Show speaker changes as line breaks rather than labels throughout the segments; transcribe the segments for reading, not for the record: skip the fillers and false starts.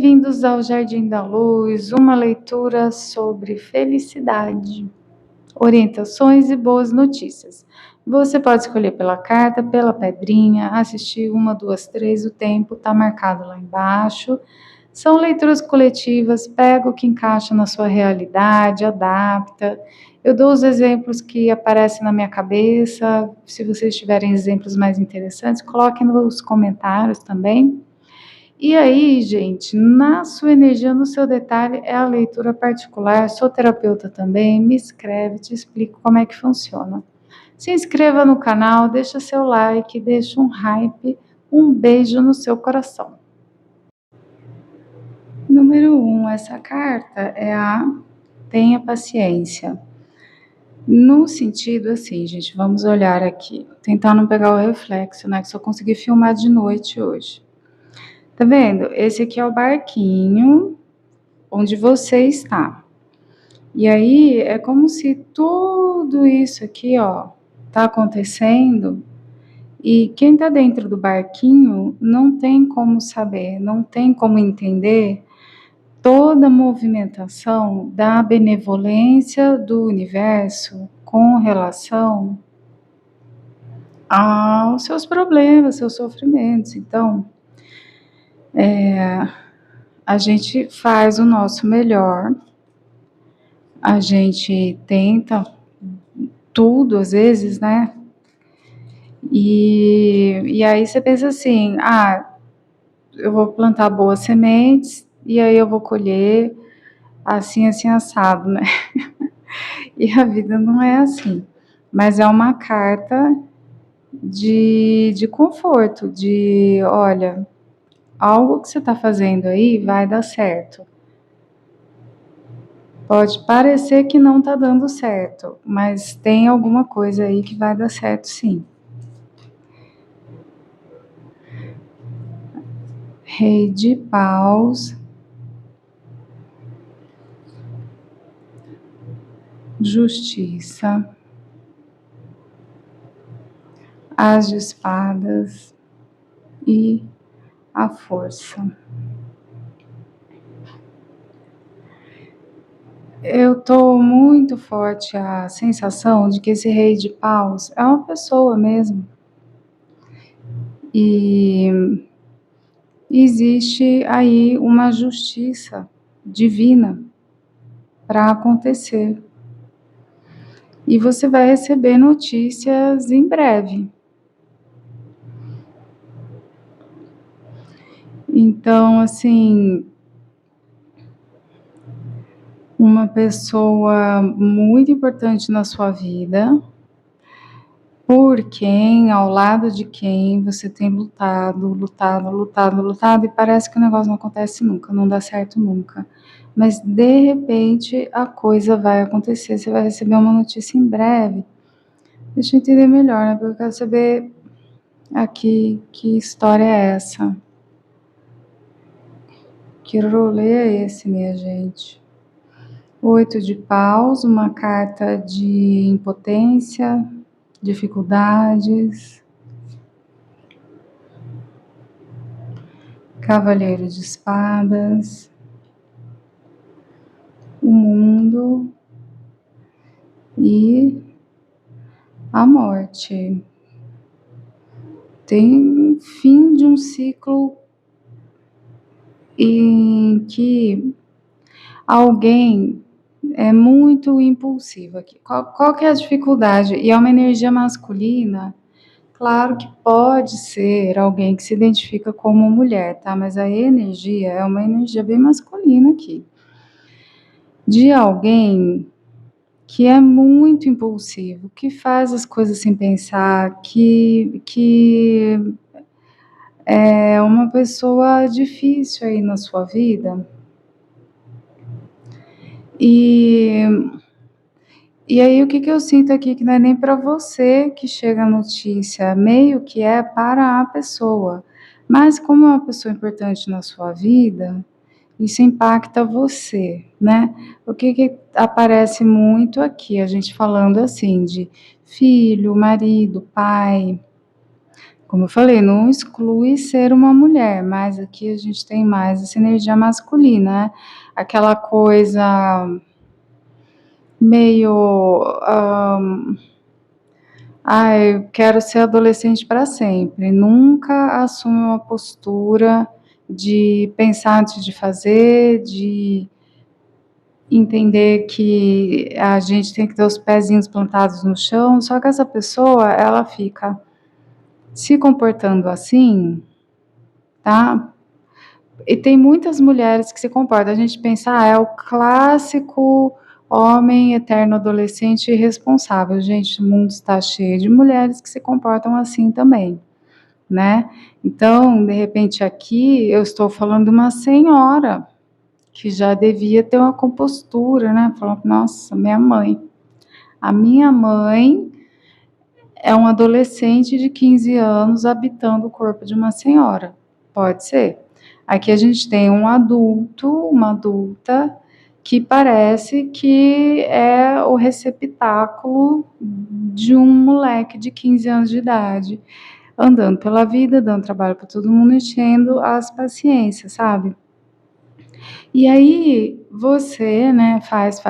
Bem-vindos ao Jardim da Luz, uma leitura sobre felicidade, orientações e boas notícias. Você pode escolher pela carta, pela pedrinha, assistir 1, 2, 3, o tempo está marcado lá embaixo. São leituras coletivas, pega o que encaixa na sua realidade, adapta. Eu dou os exemplos que aparecem na minha cabeça. Se vocês tiverem exemplos mais interessantes, coloquem nos comentários também. E aí, gente, na sua energia, no seu detalhe, é a leitura particular. Sou terapeuta também, me escreve, te explico como é que funciona. Se inscreva no canal, deixa seu like, deixa um hype, um beijo no seu coração. Número 1, essa carta é a Tenha Paciência. No sentido assim, gente, vamos olhar aqui, tentar não pegar o reflexo, né, que só consegui filmar de noite hoje. Tá vendo? Esse aqui é o barquinho onde você está. E aí é como se tudo isso aqui, ó, tá acontecendo e quem tá dentro do barquinho não tem como saber, não tem como entender toda a movimentação da benevolência do universo com relação aos seus problemas, seus sofrimentos. Então, a gente faz o nosso melhor, a gente tenta tudo às vezes, né? E aí você pensa assim, eu vou plantar boas sementes e aí eu vou colher assim, assim, assado, né? E a vida não é assim, mas é uma carta de conforto, de, olha, algo que você está fazendo aí vai dar certo. Pode parecer que não está dando certo, mas tem alguma coisa aí que vai dar certo sim. Rei de paus, justiça, as de espadas e a força. Eu tô muito forte a sensação de que esse rei de paus é uma pessoa mesmo. E existe aí uma justiça divina para acontecer. E você vai receber notícias em breve. Então, assim, uma pessoa muito importante na sua vida, por quem, ao lado de quem você tem lutado, e parece que o negócio não acontece nunca, não dá certo nunca. Mas, de repente, a coisa vai acontecer, você vai receber uma notícia em breve. Deixa eu entender melhor, né? Porque eu quero saber aqui que história é essa. Que rolê é esse, minha gente? 8 de paus, uma carta de impotência, dificuldades. Cavaleiro de espadas. O mundo e a morte. Tem fim de um ciclo em que alguém é muito impulsivo aqui. Qual que é a dificuldade? E é uma energia masculina. Claro que pode ser alguém que se identifica como mulher, tá? Mas a energia é uma energia bem masculina aqui. De alguém que é muito impulsivo, que faz as coisas sem pensar, que é uma pessoa difícil aí na sua vida. E aí o que eu sinto aqui, que não é nem para você que chega a notícia, meio que é para a pessoa. Mas como é uma pessoa importante na sua vida, isso impacta você, né? O que aparece muito aqui, a gente falando assim de filho, marido, pai, Como eu falei, não exclui ser uma mulher, mas aqui a gente tem mais essa energia masculina, né? Aquela coisa meio, eu quero ser adolescente para sempre. Nunca assume uma postura de pensar antes de fazer, de entender que a gente tem que ter os pezinhos plantados no chão. Só que essa pessoa, ela fica se comportando assim, tá? E tem muitas mulheres que se comportam. A gente pensa, é o clássico homem eterno adolescente irresponsável. Gente, o mundo está cheio de mulheres que se comportam assim também, né? Então, de repente, aqui eu estou falando de uma senhora que já devia ter uma compostura, né? Falando, nossa, minha mãe. A minha mãe é um adolescente de 15 anos habitando o corpo de uma senhora. Pode ser. Aqui a gente tem um adulto, uma adulta, que parece que é o receptáculo de um moleque de 15 anos de idade, andando pela vida, dando trabalho para todo mundo, enchendo as paciências, sabe? E aí você, né, faz,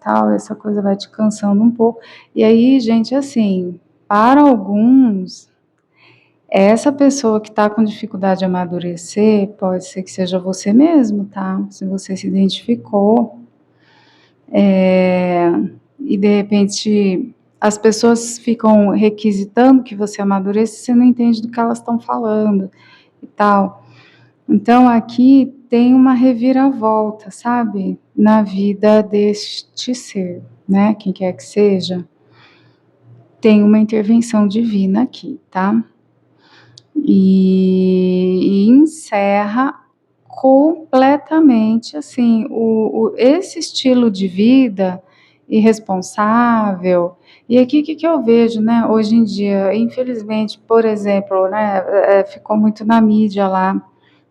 tal, essa coisa vai te cansando um pouco. E aí, gente, assim, para alguns, essa pessoa que está com dificuldade de amadurecer, pode ser que seja você mesmo, tá? Se você se identificou, e de repente as pessoas ficam requisitando que você amadureça, você não entende do que elas estão falando e tal. Então aqui tem uma reviravolta, sabe? Na vida deste ser, né? Quem quer que seja, tem uma intervenção divina aqui, tá? E encerra completamente, assim, esse estilo de vida irresponsável. E aqui, o que eu vejo, né, hoje em dia, infelizmente, por exemplo, né, ficou muito na mídia lá,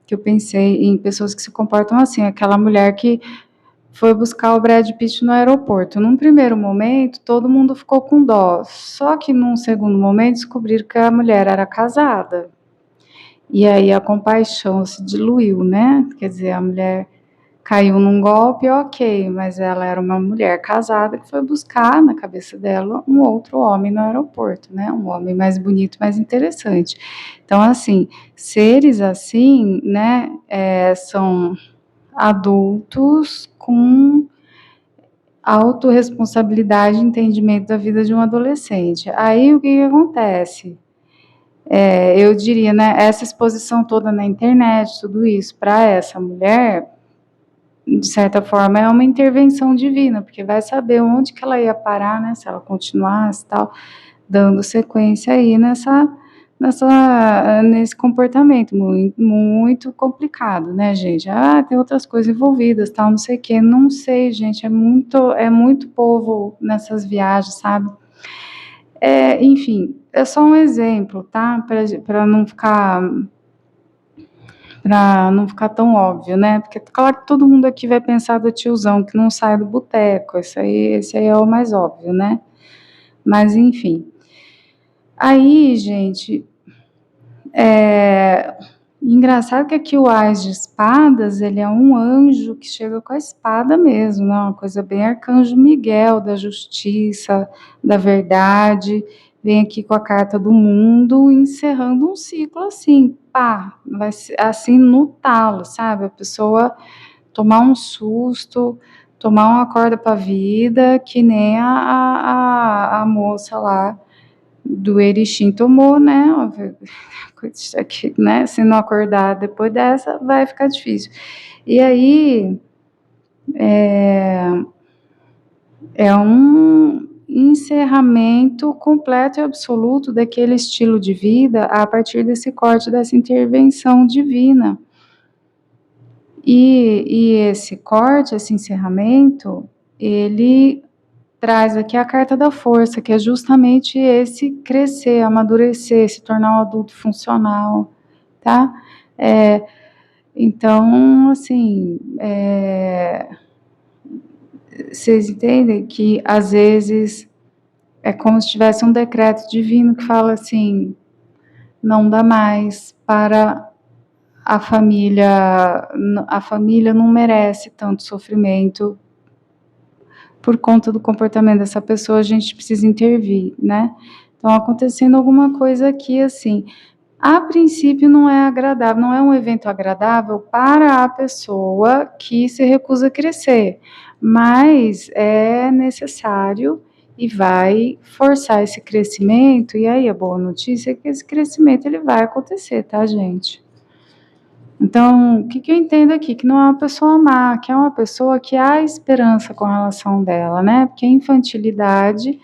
que eu pensei em pessoas que se comportam assim, aquela mulher que foi buscar o Brad Pitt no aeroporto. Num primeiro momento, todo mundo ficou com dó, só que num segundo momento descobriram que a mulher era casada. E aí a compaixão se diluiu, né? Quer dizer, a mulher caiu num golpe, ok, mas ela era uma mulher casada que foi buscar na cabeça dela um outro homem no aeroporto, né? Um homem mais bonito, mais interessante. Então, assim, seres assim, né, são adultos com autorresponsabilidade e entendimento da vida de um adolescente. Aí o que que acontece? Eu diria, né, essa exposição toda na internet, tudo isso, para essa mulher, de certa forma, é uma intervenção divina, porque vai saber onde que ela ia parar, né, se ela continuasse tal, dando sequência aí nesse comportamento muito, muito complicado, né, gente? Tem outras coisas envolvidas, tal, não sei o quê, não sei, gente, é muito povo nessas viagens, sabe? Enfim, é só um exemplo, tá? Para não ficar tão óbvio, né? Porque claro que todo mundo aqui vai pensar do tiozão que não sai do boteco. Esse aí é o mais óbvio, né? Mas enfim. Aí, gente, engraçado que aqui o Ás de Espadas, ele é um anjo que chega com a espada mesmo, né? Uma coisa bem Arcanjo Miguel, da justiça, da verdade, vem aqui com a carta do mundo, encerrando um ciclo assim, pá, vai ser assim no talo, sabe? A pessoa tomar um susto, tomar uma corda para a vida, que nem a moça lá do Erechim tomou, né? Aqui, né? Se não acordar depois dessa, vai ficar difícil. E aí é um encerramento completo e absoluto daquele estilo de vida a partir desse corte, dessa intervenção divina. E esse corte, esse encerramento, ele traz aqui a carta da força, que é justamente esse crescer, amadurecer, se tornar um adulto funcional, tá? Então, assim, vocês entendem que às vezes é como se tivesse um decreto divino que fala assim: não dá mais para a família não merece tanto sofrimento por conta do comportamento dessa pessoa, a gente precisa intervir, né? Então, acontecendo alguma coisa aqui, assim, a princípio não é agradável, não é um evento agradável para a pessoa que se recusa a crescer, mas é necessário e vai forçar esse crescimento, e aí a boa notícia é que esse crescimento ele vai acontecer, tá, gente? Então, o que eu entendo aqui? Que não é uma pessoa má, que é uma pessoa que há esperança com relação dela, né? Porque a infantilidade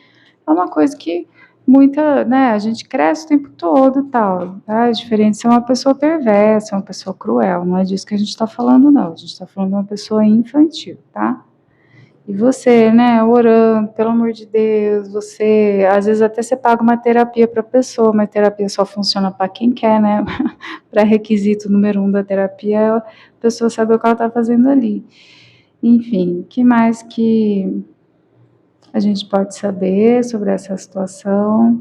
é uma coisa que muita, né? A gente cresce o tempo todo e tal. Tá? A diferença é uma pessoa perversa, uma pessoa cruel. Não é disso que a gente está falando, não. A gente está falando de uma pessoa infantil, tá? E você, né, orando, pelo amor de Deus, você, às vezes até você paga uma terapia para a pessoa, mas terapia só funciona para quem quer, né? Pré-requisito número 1 da terapia é a pessoa saber o que ela está fazendo ali. Enfim, o que mais que a gente pode saber sobre essa situação?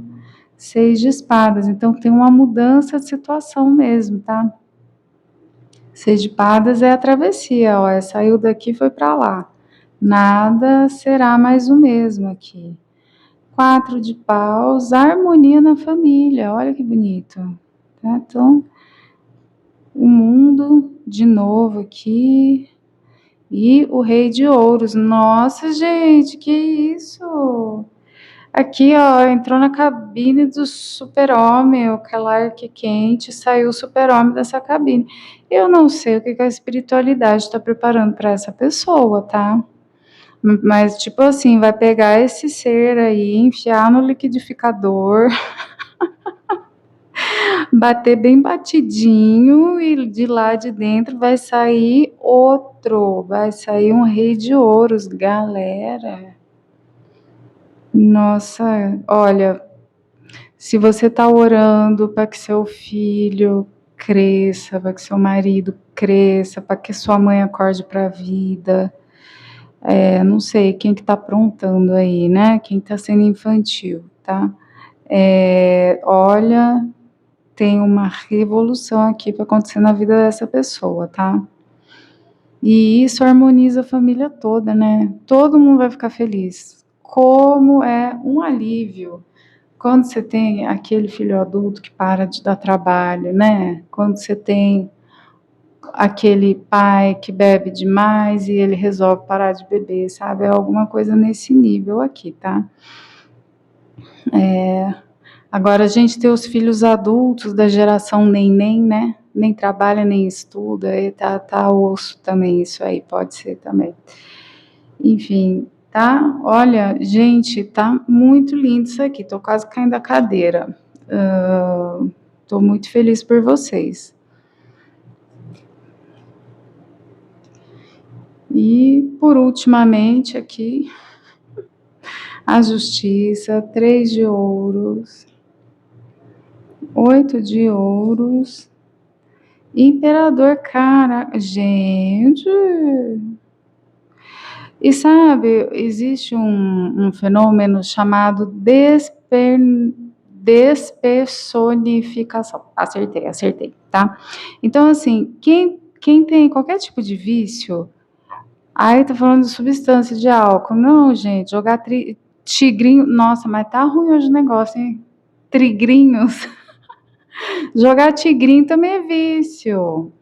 6 de espadas, então tem uma mudança de situação mesmo, tá? 6 de espadas é a travessia, ó, saiu daqui e foi para lá. Nada será mais o mesmo aqui. 4 de paus, harmonia na família, olha que bonito. Tá? Então, o mundo de novo aqui. E o rei de ouros. Nossa, gente, que isso? Aqui, ó, entrou na cabine do super-homem, o Clark Kent, saiu o super-homem dessa cabine. Eu não sei o que a espiritualidade está preparando para essa pessoa, tá? Mas, tipo assim, vai pegar esse ser aí, enfiar no liquidificador, bater bem batidinho e de lá de dentro vai sair outro, vai sair um rei de ouros, galera. Nossa, olha, se você está orando para que seu filho cresça, para que seu marido cresça, para que sua mãe acorde para a vida, não sei quem que está aprontando aí, né? Quem está sendo infantil, tá? Olha, tem uma revolução aqui para acontecer na vida dessa pessoa, tá? E isso harmoniza a família toda, né? Todo mundo vai ficar feliz. Como é um alívio quando você tem aquele filho adulto que para de dar trabalho, né? Quando você tem aquele pai que bebe demais e ele resolve parar de beber, sabe? É alguma coisa nesse nível aqui, tá? Agora a gente tem os filhos adultos da geração neném, né? Nem trabalha, nem estuda, e tá osso também isso aí, pode ser também. Enfim, tá? Olha, gente, tá muito lindo isso aqui, tô quase caindo da cadeira. Tô muito feliz por vocês. E por ultimamente aqui, a justiça, 3 de ouros, 8 de ouros, imperador, cara, gente. E sabe, existe um fenômeno chamado despersonificação. Acertei, tá? Então, assim, quem tem qualquer tipo de vício, aí tá falando de substância, de álcool. Não, gente, jogar tigrinho. Nossa, mas tá ruim hoje o negócio, hein? Trigrinhos. Jogar tigrinho também é vício.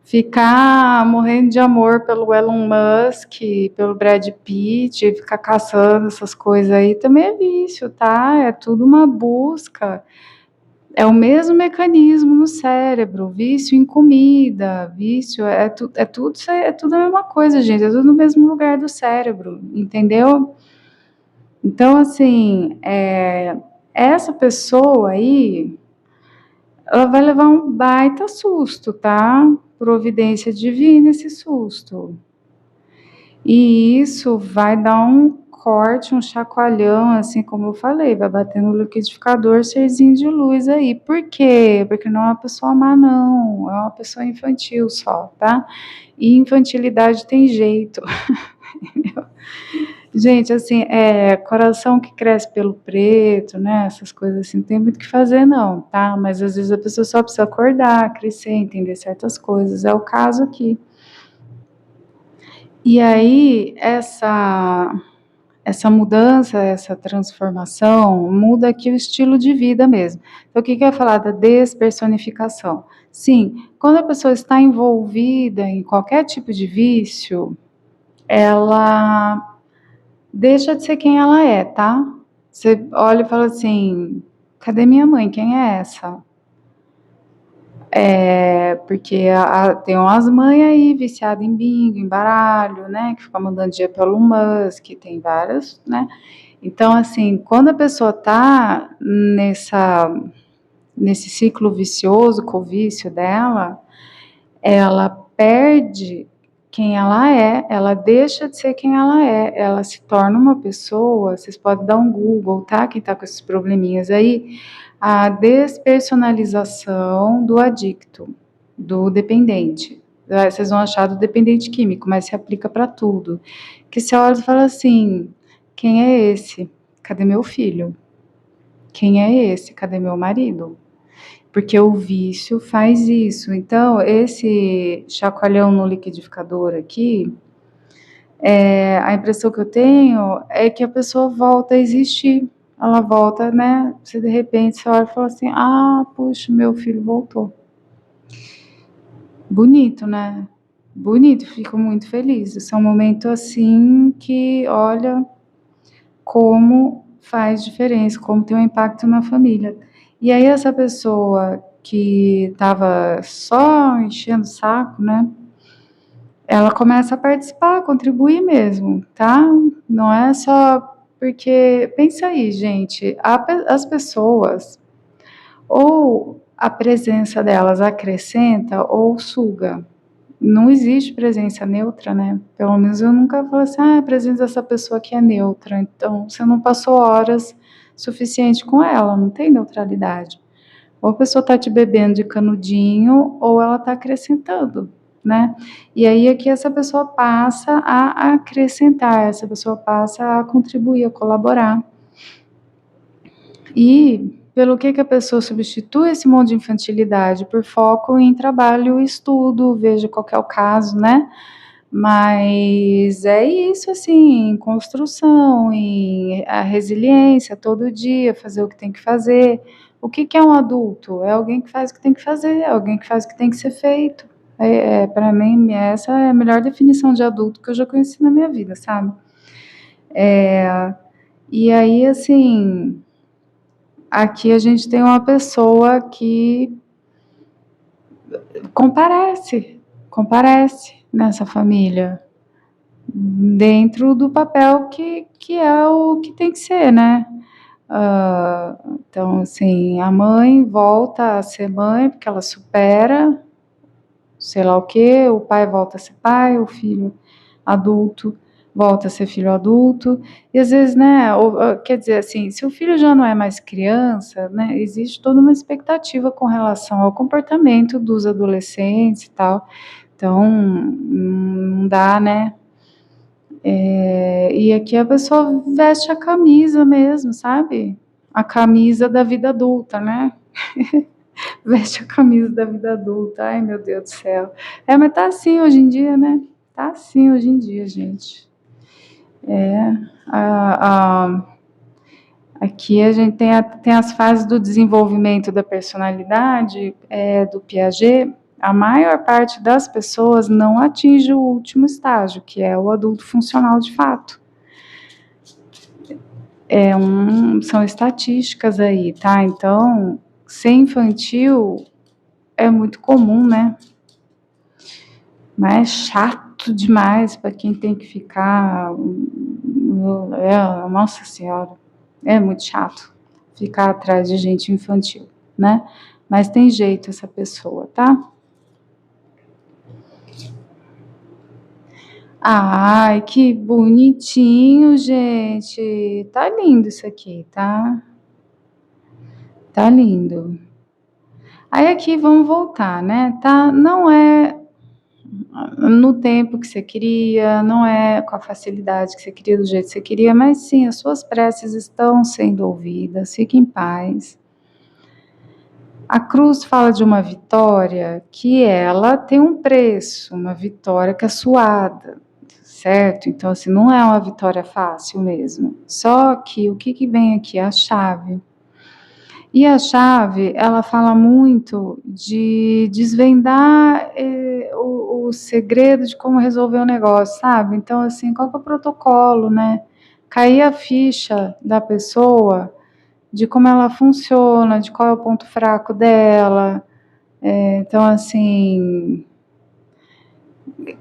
Ficar morrendo de amor pelo Elon Musk, pelo Brad Pitt, ficar caçando essas coisas aí também é vício, tá? É tudo uma busca. É o mesmo mecanismo no cérebro, vício em comida, vício, é tudo a mesma coisa, gente, é tudo no mesmo lugar do cérebro, entendeu? Então, assim, essa pessoa aí, ela vai levar um baita susto, tá? Providência divina esse susto. E isso vai dar um corte, um chacoalhão, assim como eu falei, vai bater no liquidificador, serzinho de luz aí. Por quê? Porque não é uma pessoa má, não. É uma pessoa infantil só, tá? E infantilidade tem jeito. Gente, assim, coração que cresce pelo preto, né, essas coisas assim, não tem muito o que fazer não, tá? Mas às vezes a pessoa só precisa acordar, crescer, entender certas coisas. É o caso aqui. E aí, essa mudança, essa transformação, muda aqui o estilo de vida mesmo. Então, o que eu ia falar da despersonificação? Sim, quando a pessoa está envolvida em qualquer tipo de vício, ela deixa de ser quem ela é, tá? Você olha e fala assim: cadê minha mãe? Quem é essa? Porque tem umas mães aí viciadas em bingo, em baralho, né? Que fica mandando dinheiro pelo Musk, tem várias, né? Então, assim, quando a pessoa tá nesse ciclo vicioso, com o vício dela, ela perde quem ela deixa de ser quem ela se torna uma pessoa, vocês podem dar um Google, tá? Quem tá com esses probleminhas aí, a despersonalização do adicto, do dependente. Vocês vão achar do dependente químico, mas se aplica para tudo. Que você olha e fala assim: quem é esse? Cadê meu filho? Quem é esse? Cadê meu marido? Porque o vício faz isso. Então, esse chacoalhão no liquidificador aqui, a impressão que eu tenho é que a pessoa volta a existir. Ela volta, né? Você de repente você olha e fala assim: ah, puxa, meu filho voltou. Bonito, né? Bonito, fico muito feliz. Esse é um momento assim que, olha, como faz diferença, como tem um impacto na família. E aí essa pessoa que estava só enchendo o saco, né? Ela começa a participar, contribuir mesmo, tá? Não é só porque pensa aí, gente, as pessoas ou a presença delas acrescenta ou suga. Não existe presença neutra, né? Pelo menos eu nunca falei assim, a presença dessa pessoa aqui é neutra. Então, você não passou horas suficiente com ela, não tem neutralidade. Ou a pessoa está te bebendo de canudinho, ou ela está acrescentando, né? E aí aqui essa pessoa passa a acrescentar, essa pessoa passa a contribuir, a colaborar. E pelo que a pessoa substitui esse monte de infantilidade? Por foco em trabalho e estudo, veja qual é o caso, né? Mas é isso, assim, construção, em a resiliência, todo dia, fazer o que tem que fazer. O que é um adulto? É alguém que faz o que tem que fazer, é alguém que faz o que tem que ser feito. Para mim, essa é a melhor definição de adulto que eu já conheci na minha vida, sabe? E aí, assim, aqui a gente tem uma pessoa que comparece nessa família, dentro do papel que é o que tem que ser, né? Então, assim, a mãe volta a ser mãe porque ela supera, sei lá o quê, o pai volta a ser pai, o filho adulto volta a ser filho adulto, e às vezes, né, quer dizer assim, se o filho já não é mais criança, né, existe toda uma expectativa com relação ao comportamento dos adolescentes e tal, então, não dá, né, e aqui a pessoa veste a camisa mesmo, sabe? A camisa da vida adulta, né? Veste a camisa da vida adulta. Ai, meu Deus do céu. Mas tá assim hoje em dia, né? Tá assim hoje em dia, gente. Aqui a gente tem as fases do desenvolvimento da personalidade, do Piaget. A maior parte das pessoas não atinge o último estágio, que é o adulto funcional de fato. São estatísticas aí, tá? Então, ser infantil é muito comum, né? Mas é chato demais para quem tem que ficar. Nossa Senhora, é muito chato ficar atrás de gente infantil, né? Mas tem jeito essa pessoa, tá? Ai, que bonitinho, gente. Tá lindo isso aqui, tá? Tá lindo. Aí aqui vamos voltar, né? Tá? Não é no tempo que você queria, não é com a facilidade que você queria, do jeito que você queria, mas sim, as suas preces estão sendo ouvidas, fique em paz. A cruz fala de uma vitória que ela tem um preço, uma vitória que é suada, certo? Então, assim, não é uma vitória fácil mesmo. Só que o que vem aqui? A chave. E a chave, ela fala muito de desvendar o segredo de como resolver o negócio, sabe? Então, assim, qual que é o protocolo, né? Cair a ficha da pessoa, de como ela funciona, de qual é o ponto fraco dela. Então, assim,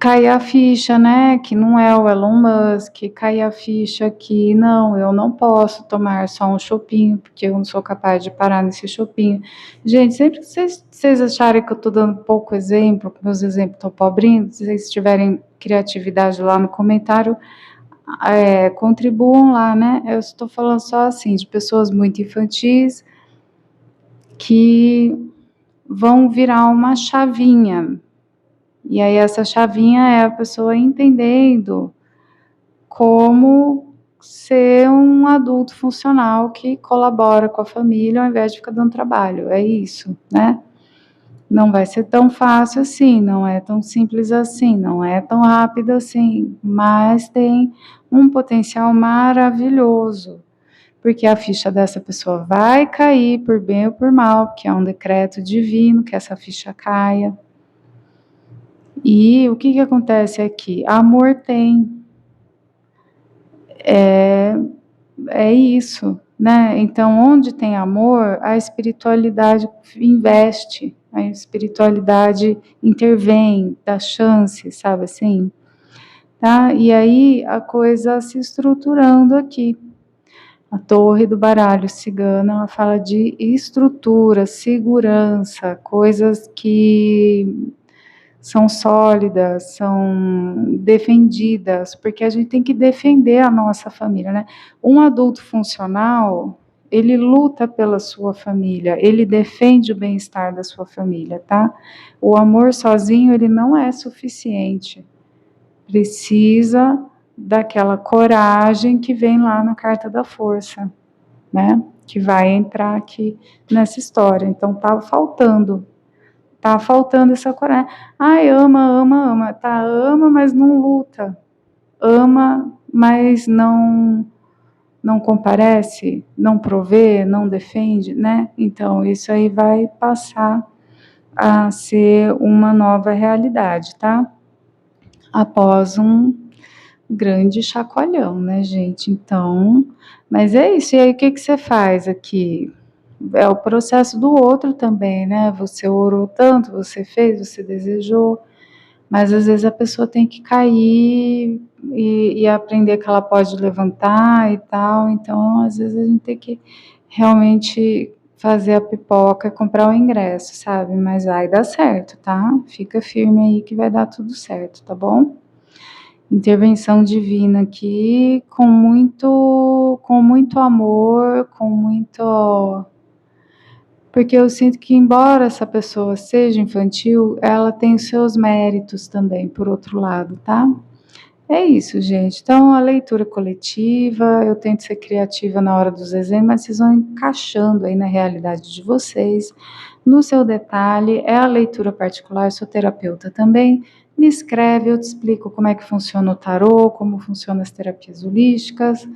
cair a ficha, né, que não é o Elon Musk, cair a ficha que não, eu não posso tomar só um chopinho, porque eu não sou capaz de parar nesse chopinho. Gente, sempre que vocês acharem que eu estou dando pouco exemplo, que meus exemplos estão pobrinhos, se vocês tiverem criatividade lá no comentário, contribuam lá, né? Eu estou falando só assim, de pessoas muito infantis que vão virar uma chavinha. E aí essa chavinha é a pessoa entendendo como ser um adulto funcional que colabora com a família ao invés de ficar dando trabalho. É isso, né? Não vai ser tão fácil assim, não é tão simples assim, não é tão rápido assim, mas tem um potencial maravilhoso, porque a ficha dessa pessoa vai cair por bem ou por mal, porque é um decreto divino que essa ficha caia. E o que acontece aqui? Amor tem. É isso, né? Então, onde tem amor, a espiritualidade investe, a espiritualidade intervém, dá chance, sabe assim? Tá? E aí a coisa se estruturando aqui. A torre do baralho cigano, ela fala de estrutura, segurança, coisas que são sólidas, são defendidas, porque a gente tem que defender a nossa família, né? Um adulto funcional, ele luta pela sua família, ele defende o bem-estar da sua família, tá? O amor sozinho, ele não é suficiente. Precisa daquela coragem que vem lá na carta da força, né? Que vai entrar aqui nessa história. Então, tá faltando essa coragem. Ai, ama. Tá, ama, mas não luta. Ama, mas não comparece, não provê, não defende, né? Então, isso aí vai passar a ser uma nova realidade, tá? Após um grande chacoalhão, né, gente? Então, mas é isso. E aí, o que você faz aqui? É o processo do outro também, né? Você orou tanto, você fez, você desejou, mas às vezes a pessoa tem que cair e aprender que ela pode levantar e tal. Então, às vezes a gente tem que realmente fazer a pipoca e comprar o ingresso, sabe? Mas vai dar certo, tá? Fica firme aí que vai dar tudo certo, tá bom? Intervenção divina aqui com muito amor, com muito. Porque eu sinto que, embora essa pessoa seja infantil, ela tem os seus méritos também, por outro lado, tá? É isso, gente. Então, a leitura coletiva, eu tento ser criativa na hora dos exemplos, mas vocês vão encaixando aí na realidade de vocês. No seu detalhe, é a leitura particular, eu sou terapeuta também. Me escreve, eu te explico como é que funciona o tarô, como funcionam as terapias holísticas.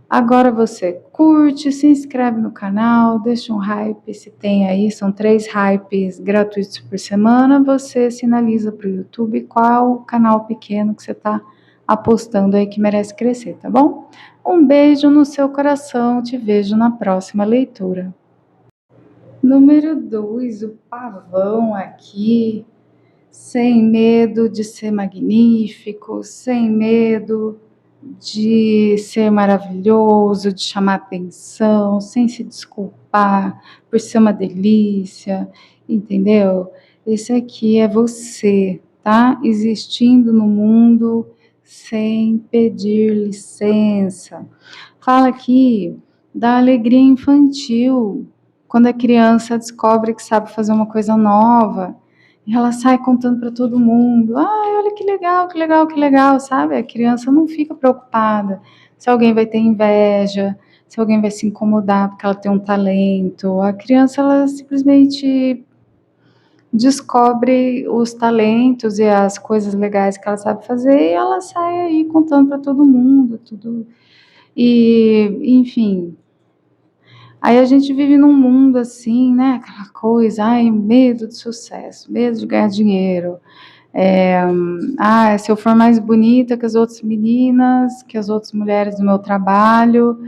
Agora você curte, se inscreve no canal, deixa um hype, se tem aí, são 3 hypes gratuitos por semana, você sinaliza para o YouTube qual canal pequeno que você está apostando aí que merece crescer, tá bom? Um beijo no seu coração, te vejo na próxima leitura. Número 2, o pavão aqui, sem medo de ser magnífico, sem medo de ser maravilhoso, de chamar atenção, sem se desculpar por ser uma delícia, entendeu? Esse aqui é você, tá? Existindo no mundo sem pedir licença. Fala aqui da alegria infantil, quando a criança descobre que sabe fazer uma coisa nova, E ela sai contando para todo mundo. Ai, olha que legal, que legal, que legal, sabe? A criança não fica preocupada se alguém vai ter inveja, se alguém vai se incomodar porque ela tem um talento. A criança, ela simplesmente descobre os talentos e as coisas legais que ela sabe fazer e ela sai aí contando para todo mundo, tudo. E, enfim, aí a gente vive num mundo assim, né? Aquela coisa, ai, medo de sucesso, medo de ganhar dinheiro. Se eu for mais bonita que as outras meninas, que as outras mulheres do meu trabalho,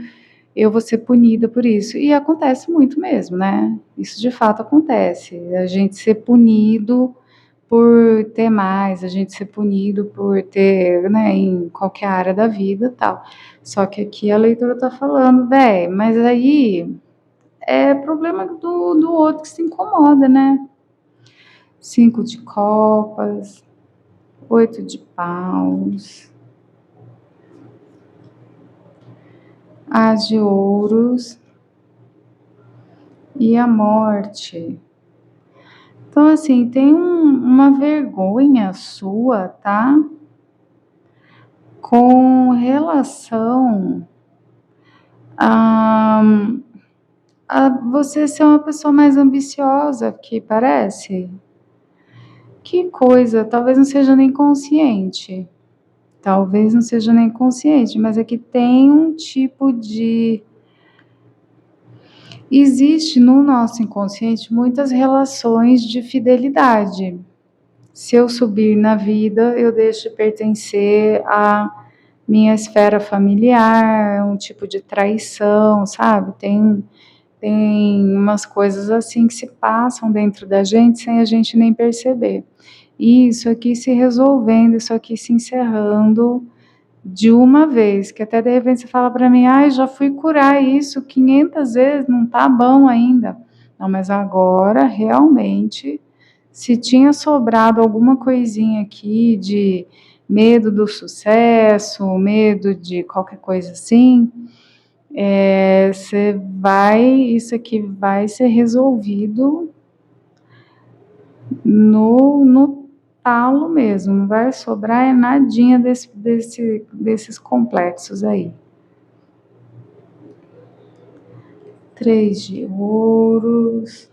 eu vou ser punida por isso. E acontece muito mesmo, né? Isso de fato acontece. A gente ser punido por ter mais, a gente ser punido por ter, né, em qualquer área da vida e tal. Só que aqui a leitura tá falando, véi, mas aí é problema do outro que se incomoda, né? 5 de copas, 8 de paus, as de ouros e a morte. Então, assim, tem uma vergonha sua, tá? Com relação a, a você ser uma pessoa mais ambiciosa, que parece. Que coisa, talvez não seja nem consciente. Talvez não seja nem consciente, mas é que tem um tipo de. Existe no nosso inconsciente muitas relações de fidelidade. Se eu subir na vida, eu deixo de pertencer à minha esfera familiar, um tipo de traição, sabe? Tem umas coisas assim que se passam dentro da gente sem a gente nem perceber. E isso aqui se resolvendo, isso aqui se encerrando de uma vez, que até de repente você fala para mim, já fui curar isso 500 vezes, não tá bom ainda. Não, mas agora realmente, se tinha sobrado alguma coisinha aqui de medo do sucesso, medo de qualquer coisa assim, isso aqui vai ser resolvido no talo mesmo, não vai sobrar nadinha desses complexos aí. 3 de ouros,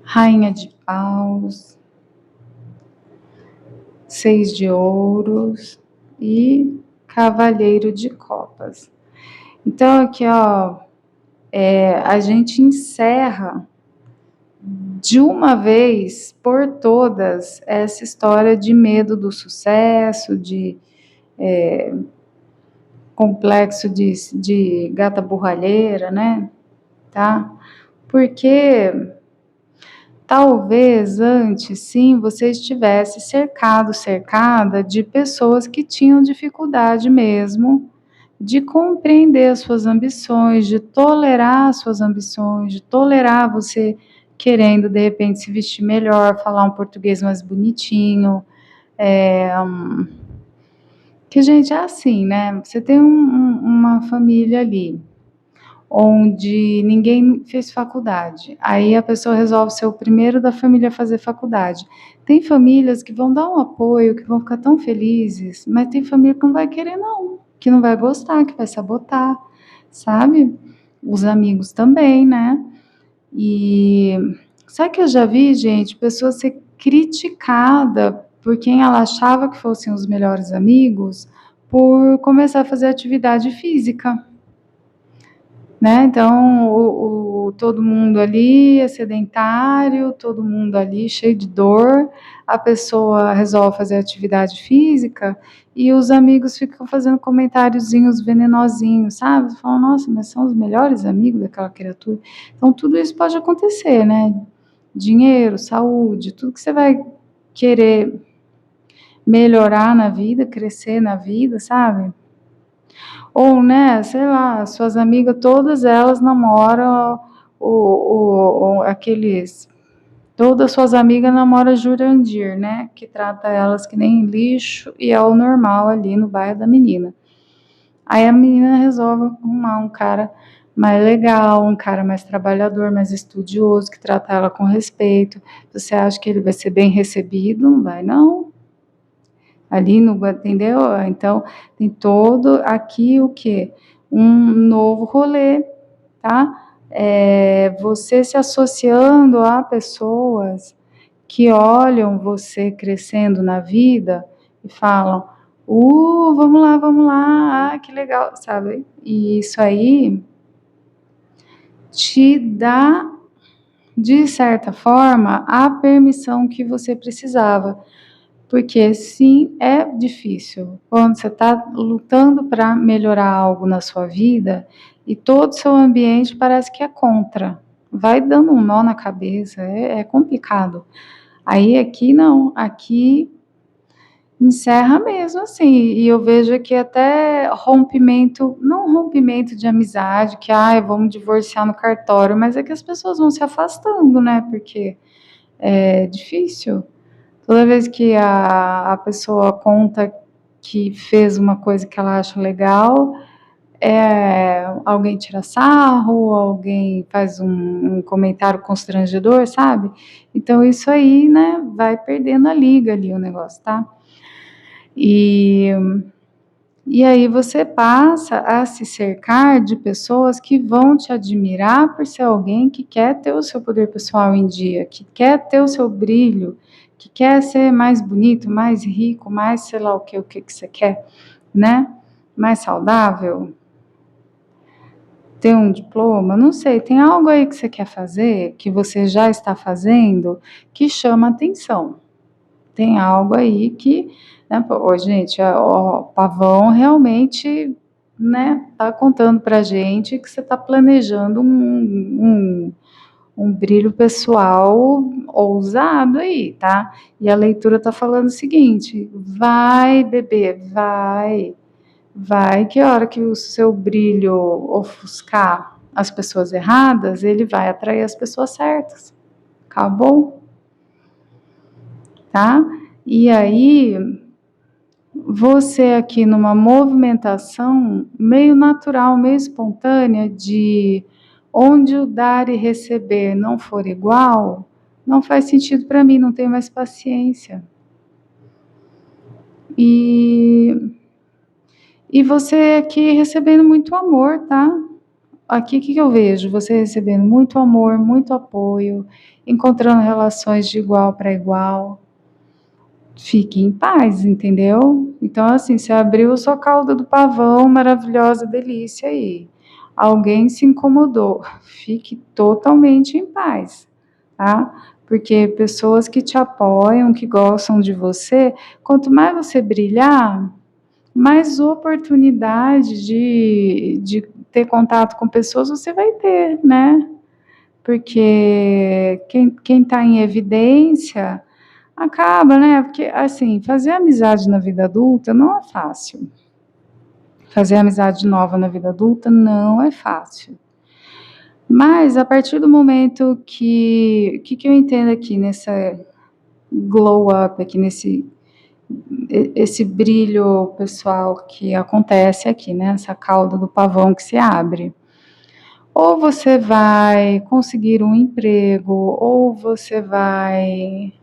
rainha de paus, 6 de ouros e cavalheiro de copas. Então aqui, ó, a gente encerra de uma vez por todas essa história de medo do sucesso, de complexo de gata borralheira, né? Tá? Porque talvez antes, sim, você estivesse cercada de pessoas que tinham dificuldade mesmo de compreender as suas ambições, de tolerar as suas ambições, de tolerar você querendo, de repente, se vestir melhor, falar um português mais bonitinho. Que, gente, é assim, né? Você tem uma família ali, onde ninguém fez faculdade. Aí a pessoa resolve ser o primeiro da família a fazer faculdade. Tem famílias que vão dar um apoio, que vão ficar tão felizes, mas tem família que não vai querer, não, que não vai gostar, que vai sabotar, sabe? Os amigos também, né? E sabe que eu já vi, gente, pessoa ser criticada por quem ela achava que fossem os melhores amigos por começar a fazer atividade física, né? Então, todo mundo ali é sedentário, todo mundo ali cheio de dor, a pessoa resolve fazer atividade física e os amigos ficam fazendo comentáriozinhos venenosinhos, sabe? Falam, nossa, mas são os melhores amigos daquela criatura. Então, tudo isso pode acontecer, né? Dinheiro, saúde, tudo que você vai querer melhorar na vida, crescer na vida, sabe? Ou, né, sei lá, suas amigas, todas elas namoram aqueles. Todas suas amigas namoram Jurandir, né? Que trata elas que nem lixo e é o normal ali no bairro da menina. Aí a menina resolve arrumar um cara mais legal, um cara mais trabalhador, mais estudioso, que trata ela com respeito. Você acha que ele vai ser bem recebido? Não vai, não. Ali no, entendeu? Então, tem todo aqui o quê? Um novo rolê, tá? Você se associando a pessoas que olham você crescendo na vida e falam, vamos lá, que legal, sabe? E isso aí te dá, de certa forma, a permissão que você precisava. Porque sim, é difícil. Quando você está lutando para melhorar algo na sua vida e todo o seu ambiente parece que é contra. Vai dando um nó na cabeça, é complicado. Aí aqui não, aqui encerra mesmo assim. E eu vejo que até rompimento, não rompimento de amizade, que vamos divorciar no cartório, mas é que as pessoas vão se afastando, né? Porque é difícil. Toda vez que a pessoa conta que fez uma coisa que ela acha legal, alguém tira sarro, alguém faz um comentário constrangedor, sabe? Então isso aí, né, vai perdendo a liga ali o negócio, tá? E aí você passa a se cercar de pessoas que vão te admirar por ser alguém que quer ter o seu poder pessoal em dia, que quer ter o seu brilho, que quer ser mais bonito, mais rico, mais sei lá o que você quer, né? Mais saudável, ter um diploma, não sei, tem algo aí que você quer fazer, que você já está fazendo, que chama atenção. Tem algo aí que, né, gente, o Pavão realmente, né, tá contando pra gente que você tá planejando um brilho pessoal ousado aí, tá? E a leitura tá falando o seguinte, vai, bebê, vai, que a hora que o seu brilho ofuscar as pessoas erradas, ele vai atrair as pessoas certas. Acabou? Tá? E aí, você aqui numa movimentação meio natural, meio espontânea, de onde o dar e receber não for igual, não faz sentido para mim, não tenho mais paciência. E você aqui recebendo muito amor, tá? Aqui o que eu vejo? Você recebendo muito amor, muito apoio, encontrando relações de igual para igual. Fique em paz, entendeu? Então, assim, você abriu sua cauda do pavão, maravilhosa delícia aí. Alguém se incomodou. Fique totalmente em paz, tá? Porque pessoas que te apoiam, que gostam de você, quanto mais você brilhar, mais oportunidade de ter contato com pessoas você vai ter, né? Porque quem está em evidência acaba, né? Porque, assim, fazer amizade na vida adulta não é fácil. Fazer amizade nova na vida adulta não é fácil. Mas, a partir do momento que eu entendo aqui nessa glow up, aqui esse brilho pessoal que acontece aqui, né? Essa cauda do pavão que se abre. Ou você vai conseguir um emprego, ou você vai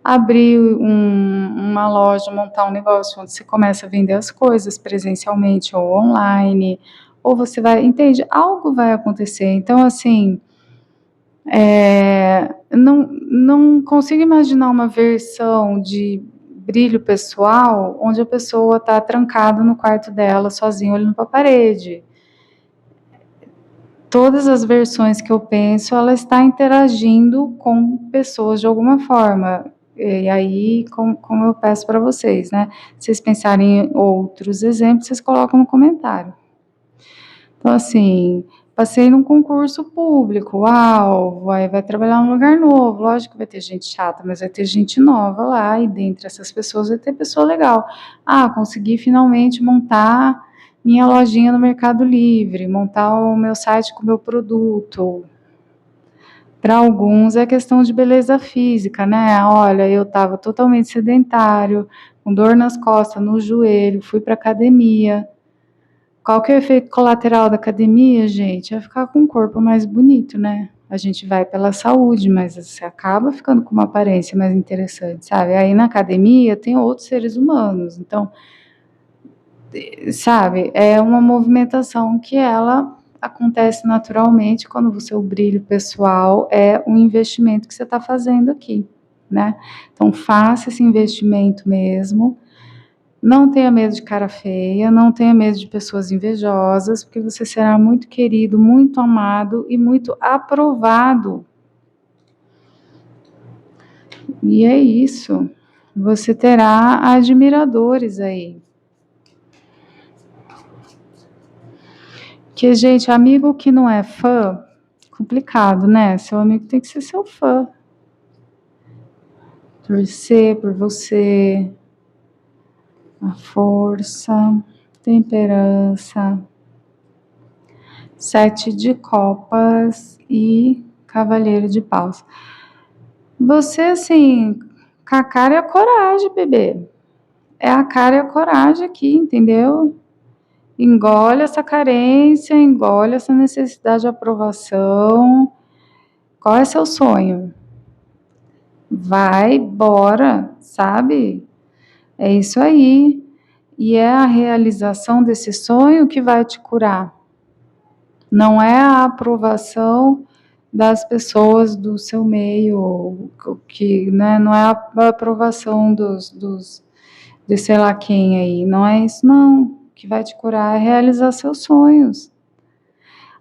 abrir uma loja, montar um negócio onde você começa a vender as coisas presencialmente ou online, ou você vai, entende? Algo vai acontecer. Então, assim, não consigo imaginar uma versão de brilho pessoal onde a pessoa está trancada no quarto dela, sozinha, olhando para a parede. Todas as versões que eu penso, ela está interagindo com pessoas de alguma forma. E aí, como eu peço para vocês, né? Se vocês pensarem em outros exemplos, vocês colocam no comentário. Então, assim, passei num concurso público, uau, vai trabalhar num lugar novo, lógico que vai ter gente chata, mas vai ter gente nova lá, e dentre essas pessoas vai ter pessoa legal. Consegui finalmente montar minha lojinha no Mercado Livre, montar o meu site com o meu produto. Para alguns é questão de beleza física, né? Olha, eu estava totalmente sedentário, com dor nas costas, no joelho, fui para academia. Qual que é o efeito colateral da academia, gente? É ficar com um corpo mais bonito, né? A gente vai pela saúde, mas você acaba ficando com uma aparência mais interessante, sabe? Aí na academia tem outros seres humanos, então, sabe? É uma movimentação que ela acontece naturalmente quando o seu brilho pessoal é um investimento que você está fazendo aqui, né? Então, faça esse investimento mesmo. Não tenha medo de cara feia, não tenha medo de pessoas invejosas, porque você será muito querido, muito amado e muito aprovado. E é isso. Você terá admiradores aí. Que, gente, amigo que não é fã, complicado, né? Seu amigo tem que ser seu fã. Torcer por você, a força, temperança, 7 de copas e cavaleiro de paus. Você, assim, com a cara e a coragem, bebê. É a cara e a coragem aqui, entendeu? Engole essa carência, engole essa necessidade de aprovação. Qual é seu sonho? Vai, bora, sabe? É isso aí. E é a realização desse sonho que vai te curar. Não é a aprovação das pessoas do seu meio, que, né, não é a aprovação de sei lá quem aí, não é isso não, que vai te curar é realizar seus sonhos.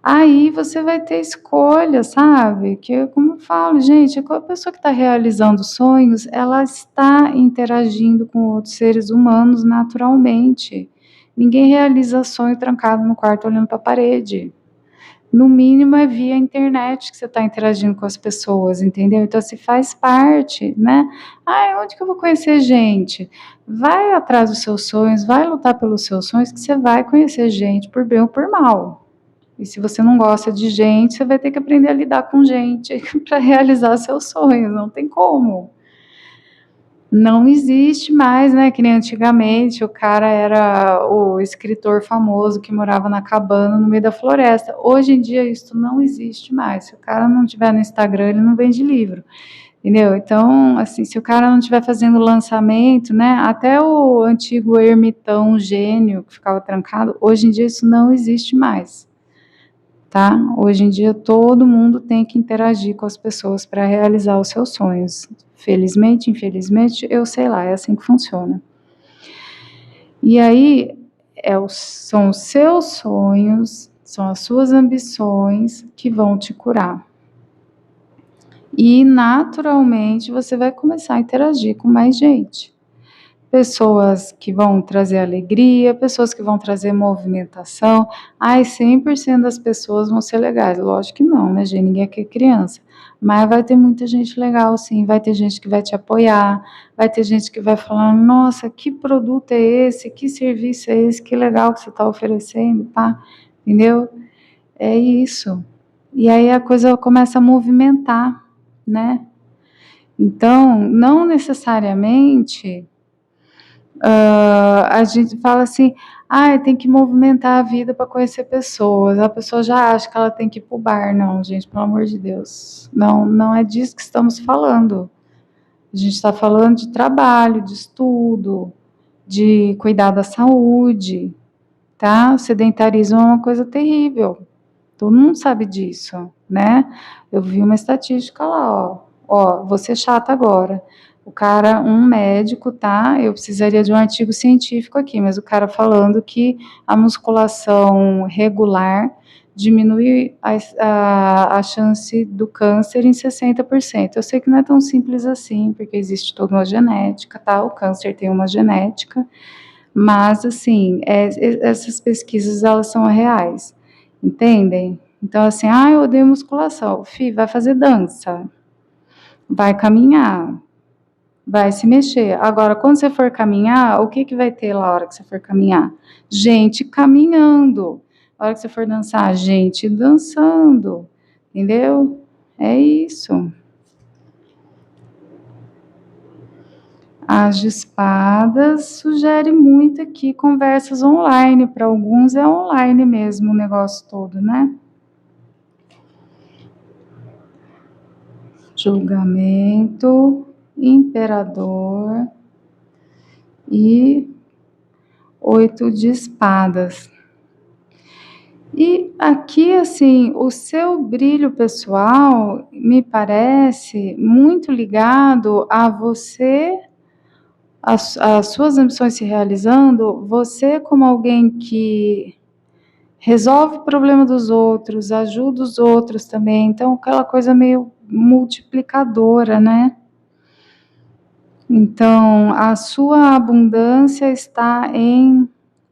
Aí você vai ter escolha, sabe? Que, como eu falo, gente, a pessoa que está realizando sonhos, ela está interagindo com outros seres humanos naturalmente. Ninguém realiza sonho trancado no quarto olhando para a parede. No mínimo é via internet que você está interagindo com as pessoas, entendeu? Então, se faz parte, né? Ah, onde que eu vou conhecer gente? Vai atrás dos seus sonhos, vai lutar pelos seus sonhos, que você vai conhecer gente por bem ou por mal. E se você não gosta de gente, você vai ter que aprender a lidar com gente para realizar seus sonhos, não tem como. Não existe mais, né? Que nem antigamente o cara era o escritor famoso que morava na cabana no meio da floresta. Hoje em dia isso não existe mais. Se o cara não tiver no Instagram, ele não vende livro, entendeu? Então, assim, se o cara não estiver fazendo lançamento, né? Até o antigo ermitão gênio que ficava trancado, hoje em dia isso não existe mais, tá? Hoje em dia todo mundo tem que interagir com as pessoas para realizar os seus sonhos. Felizmente, infelizmente, eu sei lá, é assim que funciona. E aí, são os seus sonhos, são as suas ambições que vão te curar. E, naturalmente, você vai começar a interagir com mais gente. Pessoas que vão trazer alegria, pessoas que vão trazer movimentação. Ai, 100% das pessoas vão ser legais. Lógico que não, né, gente? Ninguém aqui é criança. Mas vai ter muita gente legal, sim. Vai ter gente que vai te apoiar. Vai ter gente que vai falar, nossa, que produto é esse? Que serviço é esse? Que legal que você está oferecendo, pá. Entendeu? É isso. E aí a coisa começa a movimentar, né? Então, não necessariamente a gente fala assim, tem que movimentar a vida para conhecer pessoas. A pessoa já acha que ela tem que ir pro bar. Não, gente, pelo amor de Deus. Não, não é disso que estamos falando. A gente está falando de trabalho, de estudo, de cuidar da saúde, tá? O sedentarismo é uma coisa terrível. Todo mundo sabe disso, né? Eu vi uma estatística lá, vou ser chata agora. O cara, um médico, tá? Eu precisaria de um artigo científico aqui, mas o cara falando que a musculação regular diminui a chance do câncer em 60%. Eu sei que não é tão simples assim, porque existe toda uma genética, tá? O câncer tem uma genética, mas, assim, essas pesquisas, elas são reais, entendem? Então, assim, eu odeio musculação. Vai fazer dança, vai caminhar, vai se mexer. Agora, quando você for caminhar, o que vai ter lá na hora que você for caminhar? Gente caminhando. Na hora que você for dançar, gente dançando, entendeu? É isso. As de espadas sugere muito aqui conversas online, para alguns é online mesmo o negócio todo, né? Julgamento, imperador e 8 de espadas. E aqui, assim, o seu brilho pessoal me parece muito ligado a você, as suas ambições se realizando, você como alguém que resolve o problema dos outros, ajuda os outros também, então aquela coisa meio multiplicadora, né? Então, a sua abundância está em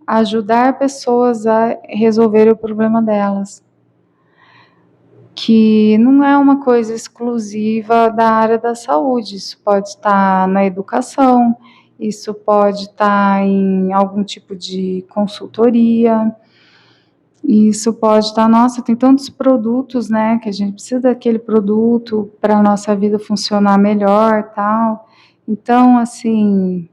ajudar pessoas a resolver o problema delas, que não é uma coisa exclusiva da área da saúde, isso pode estar na educação, isso pode estar em algum tipo de consultoria, isso pode estar, nossa, tem tantos produtos, né, que a gente precisa daquele produto para a nossa vida funcionar melhor, tal. Então, assim,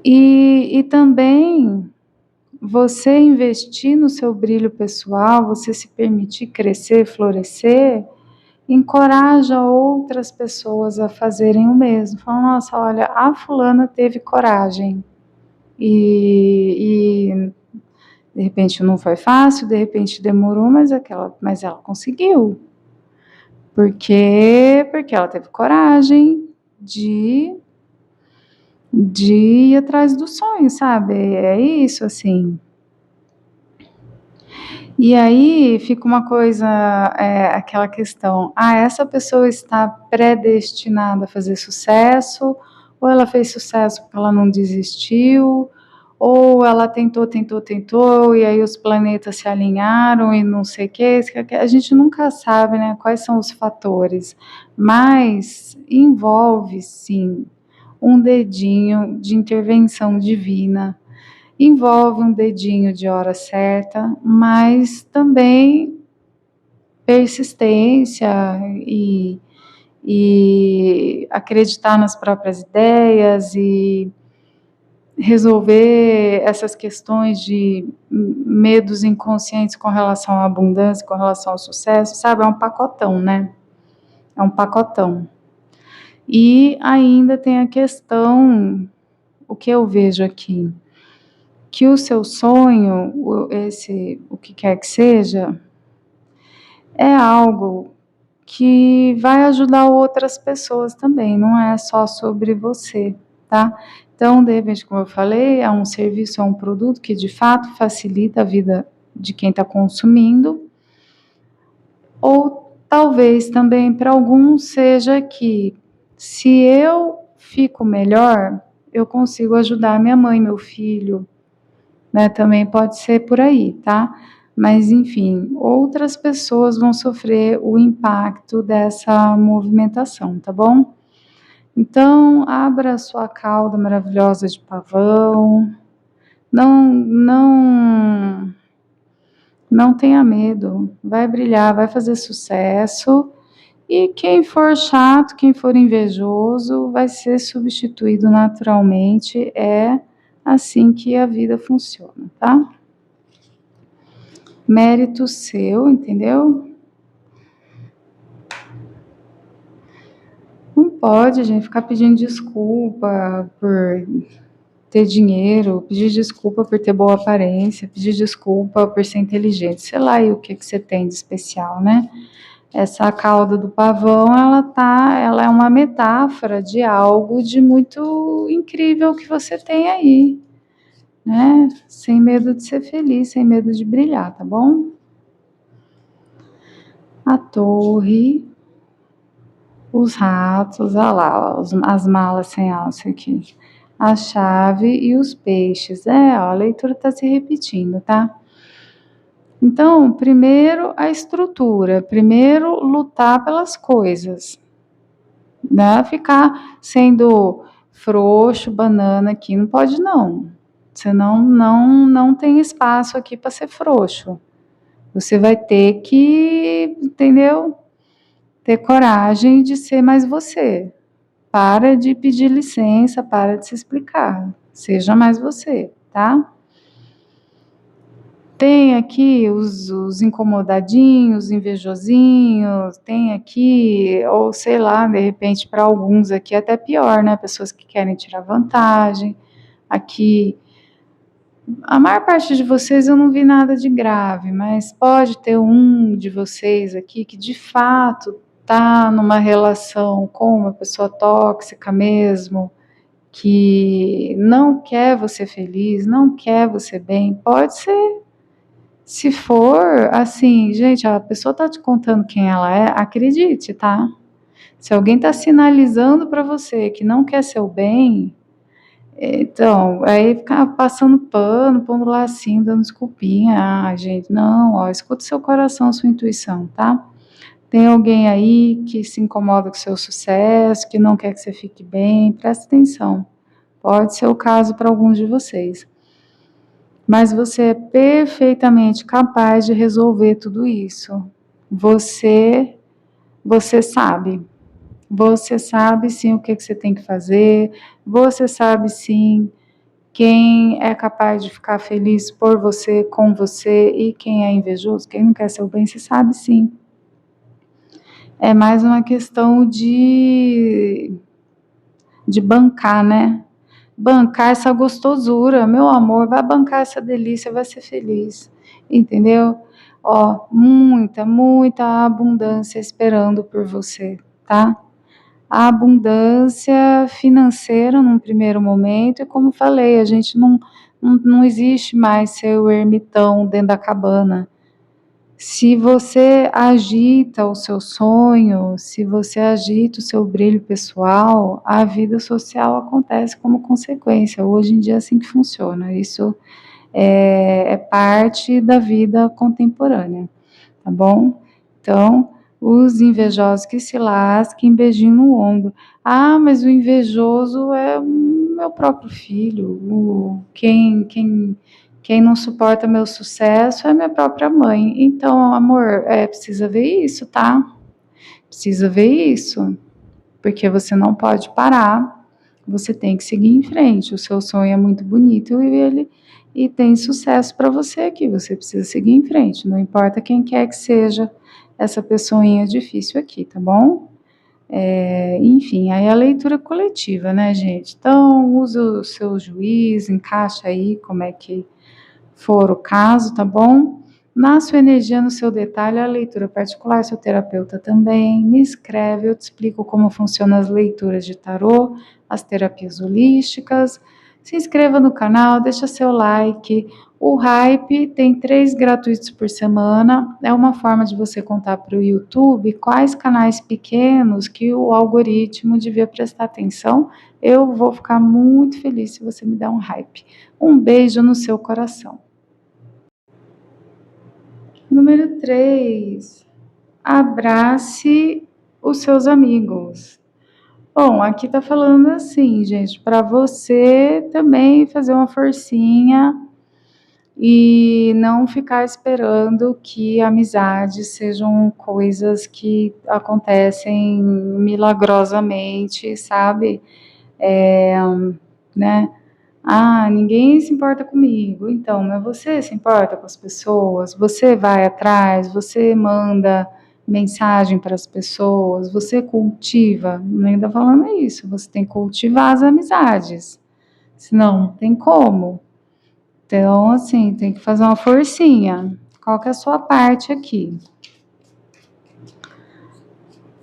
e também você investir no seu brilho pessoal, você se permitir crescer, florescer, encoraja outras pessoas a fazerem o mesmo. Fala, nossa, olha, a fulana teve coragem e de repente não foi fácil, de repente demorou, mas ela conseguiu. Porque ela teve coragem de ir atrás do sonho, sabe? É isso, assim. E aí fica uma coisa, aquela questão, essa pessoa está predestinada a fazer sucesso, ou ela fez sucesso porque ela não desistiu, ou ela tentou, e aí os planetas se alinharam e não sei o que, a gente nunca sabe, né, quais são os fatores, mas envolve, sim, um dedinho de intervenção divina, envolve um dedinho de hora certa, mas também persistência e acreditar nas próprias ideias e resolver essas questões de medos inconscientes com relação à abundância, com relação ao sucesso, sabe? É um pacotão, né? É um pacotão. E ainda tem a questão, o que eu vejo aqui, que o seu sonho, o que quer que seja, é algo que vai ajudar outras pessoas também, não é só sobre você, tá? Então, de repente, como eu falei, é um serviço, é um produto que de fato facilita a vida de quem está consumindo, ou talvez também para alguns seja que se eu fico melhor, eu consigo ajudar minha mãe, meu filho, né? Também pode ser por aí, tá? Mas, enfim, outras pessoas vão sofrer o impacto dessa movimentação, tá bom? Então, abra a sua cauda maravilhosa de pavão, não tenha medo, vai brilhar, vai fazer sucesso, e quem for chato, quem for invejoso, vai ser substituído naturalmente, é assim que a vida funciona, tá? Mérito seu, entendeu? Não pode, gente, ficar pedindo desculpa por ter dinheiro, pedir desculpa por ter boa aparência, pedir desculpa por ser inteligente, sei lá, e o que você tem de especial, né? Essa cauda do pavão, ela é uma metáfora de algo de muito incrível que você tem aí, né? Sem medo de ser feliz, sem medo de brilhar, tá bom? A torre, os ratos, olha lá, as malas sem alça aqui. A chave e os peixes. Ó, a leitura está se repetindo, tá? Então, primeiro a estrutura, primeiro lutar pelas coisas, né? Ficar sendo frouxo, banana aqui, não pode não. Você não tem espaço aqui para ser frouxo. Você vai ter que, entendeu? Ter coragem de ser mais você. para de pedir licença, para de se explicar. Seja mais você, tá? Tem aqui os incomodadinhos, invejosinhos, tem aqui, ou sei lá, de repente para alguns aqui até pior, né? Pessoas que querem tirar vantagem. Aqui, a maior parte de vocês eu não vi nada de grave, mas pode ter um de vocês aqui que de fato tá numa relação com uma pessoa tóxica mesmo, que não quer você feliz, não quer você bem. Pode ser. Se for, assim, gente, a pessoa tá te contando quem ela é, acredite, tá? Se alguém tá sinalizando para você que não quer seu bem, então, aí ficar passando pano, pondo lacinho, dando desculpinha. Ah, gente, não, ó, escuta seu coração, sua intuição, tá? Tem alguém aí que se incomoda com o seu sucesso, que não quer que você fique bem, presta atenção. Pode ser o caso para alguns de vocês. Mas você é perfeitamente capaz de resolver tudo isso. Você, você sabe. Você sabe sim o que você tem que fazer. Você sabe sim quem é capaz de ficar feliz por você, com você, e quem é invejoso, quem não quer seu bem, você sabe sim. É mais uma questão de bancar, né? Bancar essa gostosura, meu amor, vai bancar essa delícia, vai ser feliz, entendeu? Ó, muita abundância esperando por você, tá? A abundância financeira num primeiro momento, e como falei, a gente não existe mais ser o ermitão dentro da cabana. Se você agita o seu sonho, se você agita o seu brilho pessoal, a vida social acontece como consequência. Hoje em dia é assim que funciona. Isso é parte da vida contemporânea, tá bom? Então, os invejosos que se lasquem, beijinho no ombro. Ah, mas o invejoso é o meu próprio filho. Quem não suporta meu sucesso é minha própria mãe. Então, amor, precisa ver isso, tá? Precisa ver isso. Porque você não pode parar. Você tem que seguir em frente. O seu sonho é muito bonito e tem sucesso para você aqui. Você precisa seguir em frente. Não importa quem quer que seja essa pessoinha difícil aqui, tá bom? Enfim, aí a leitura coletiva, né, gente? Então, use o seu juiz, encaixa aí como é que for o caso, tá bom? Na sua energia, no seu detalhe, a leitura particular, seu terapeuta também, me escreve, eu te explico como funcionam as leituras de tarô, as terapias holísticas. Se inscreva no canal, deixa seu like. O Hype tem 3 gratuitos por semana, é uma forma de você contar para o YouTube quais canais pequenos que o algoritmo devia prestar atenção. Eu vou ficar muito feliz se você me der um Hype. Um beijo no seu coração. Número 3, abrace os seus amigos. Bom, aqui tá falando assim, gente, para você também fazer uma forcinha e não ficar esperando que amizades sejam coisas que acontecem milagrosamente, sabe? Né? Ah, ninguém se importa comigo. Então, mas você se importa com as pessoas? Você vai atrás, você manda mensagem para as pessoas, você cultiva. Ainda falando isso, você tem que cultivar as amizades. Senão, não tem como. Então, assim, tem que fazer uma forcinha. Qual que é a sua parte aqui?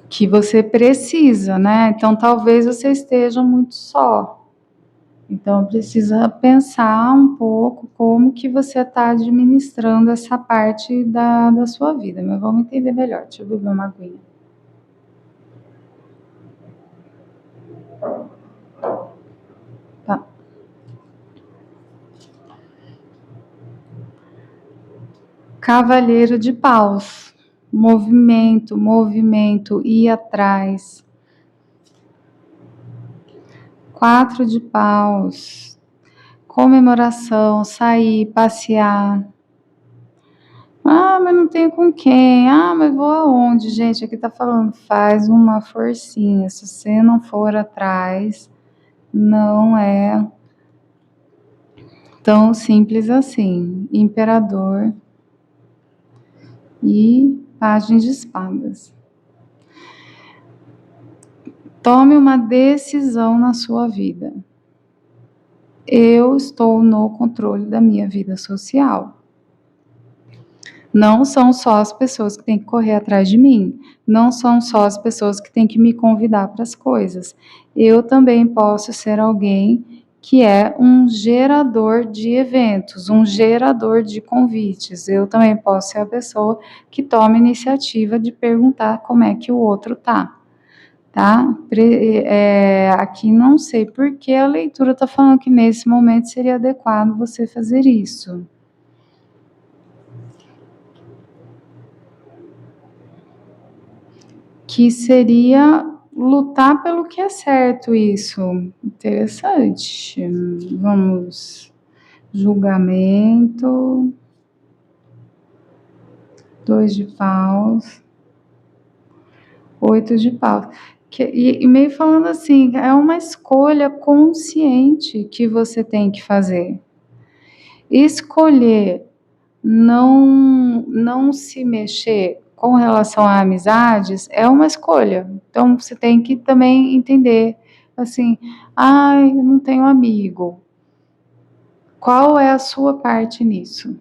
Que você precisa, né? Então, talvez você esteja muito só. Então, precisa pensar um pouco como que você está administrando essa parte da sua vida. Mas vamos entender melhor. Deixa eu beber uma aguinha. Tá. Cavaleiro de paus. Movimento, ir atrás. 4 de paus. Comemoração, sair, passear. Ah, mas não tenho com quem. Ah, mas vou aonde? Gente, aqui tá falando, faz uma forcinha. Se você não for atrás, não é tão simples assim. Imperador e Pajem de Espadas. Tome uma decisão na sua vida. Eu estou no controle da minha vida social. Não são só as pessoas que têm que correr atrás de mim, não são só as pessoas que têm que me convidar para as coisas. Eu também posso ser alguém que é um gerador de eventos, um gerador de convites. Eu também posso ser a pessoa que toma a iniciativa de perguntar como é que o outro tá. Tá? Aqui não sei por que a leitura está falando que nesse momento seria adequado você fazer isso. Que seria lutar pelo que é certo, isso. Interessante. Vamos. Julgamento. 2 de paus. 8 de paus. E meio falando assim, é uma escolha consciente que você tem que fazer. Escolher não se mexer com relação a amizades é uma escolha. Então você tem que também entender assim, ai, eu não tenho amigo. Qual é a sua parte nisso?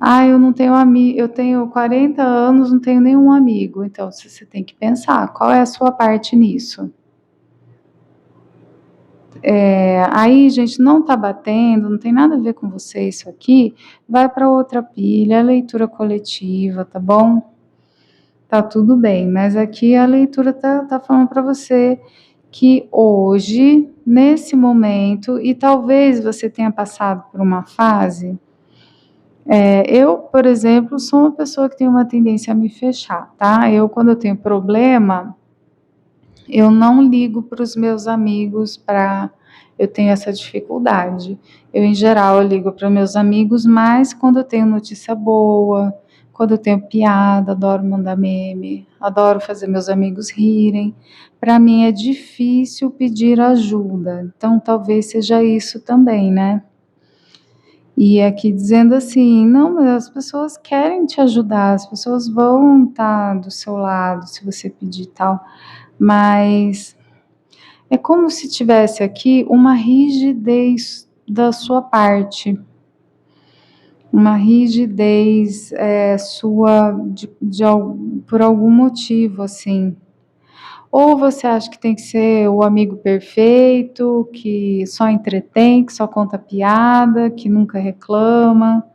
Ah, eu não tenho amigo, eu tenho 40 anos, não tenho nenhum amigo. Então você tem que pensar, qual é a sua parte nisso? Aí, gente, não tá batendo, não tem nada a ver com você isso aqui, vai para outra pilha, é leitura coletiva, tá bom? Tá tudo bem, mas aqui a leitura tá falando para você que hoje, nesse momento, e talvez você tenha passado por uma fase, eu, por exemplo, sou uma pessoa que tem uma tendência a me fechar, tá? Eu, quando eu tenho problema, eu não ligo para os meus amigos eu tenho essa dificuldade. Eu, em geral, eu ligo para meus amigos, mas quando eu tenho notícia boa, quando eu tenho piada, adoro mandar meme, adoro fazer meus amigos rirem. Para mim é difícil pedir ajuda. Então, talvez seja isso também, né? E aqui dizendo assim, não, mas as pessoas querem te ajudar, as pessoas vão estar do seu lado se você pedir tal, mas é como se tivesse aqui uma rigidez da sua parte, uma rigidez sua por algum motivo, assim. Ou você acha que tem que ser o amigo perfeito, que só entretém, que só conta piada, que nunca reclama.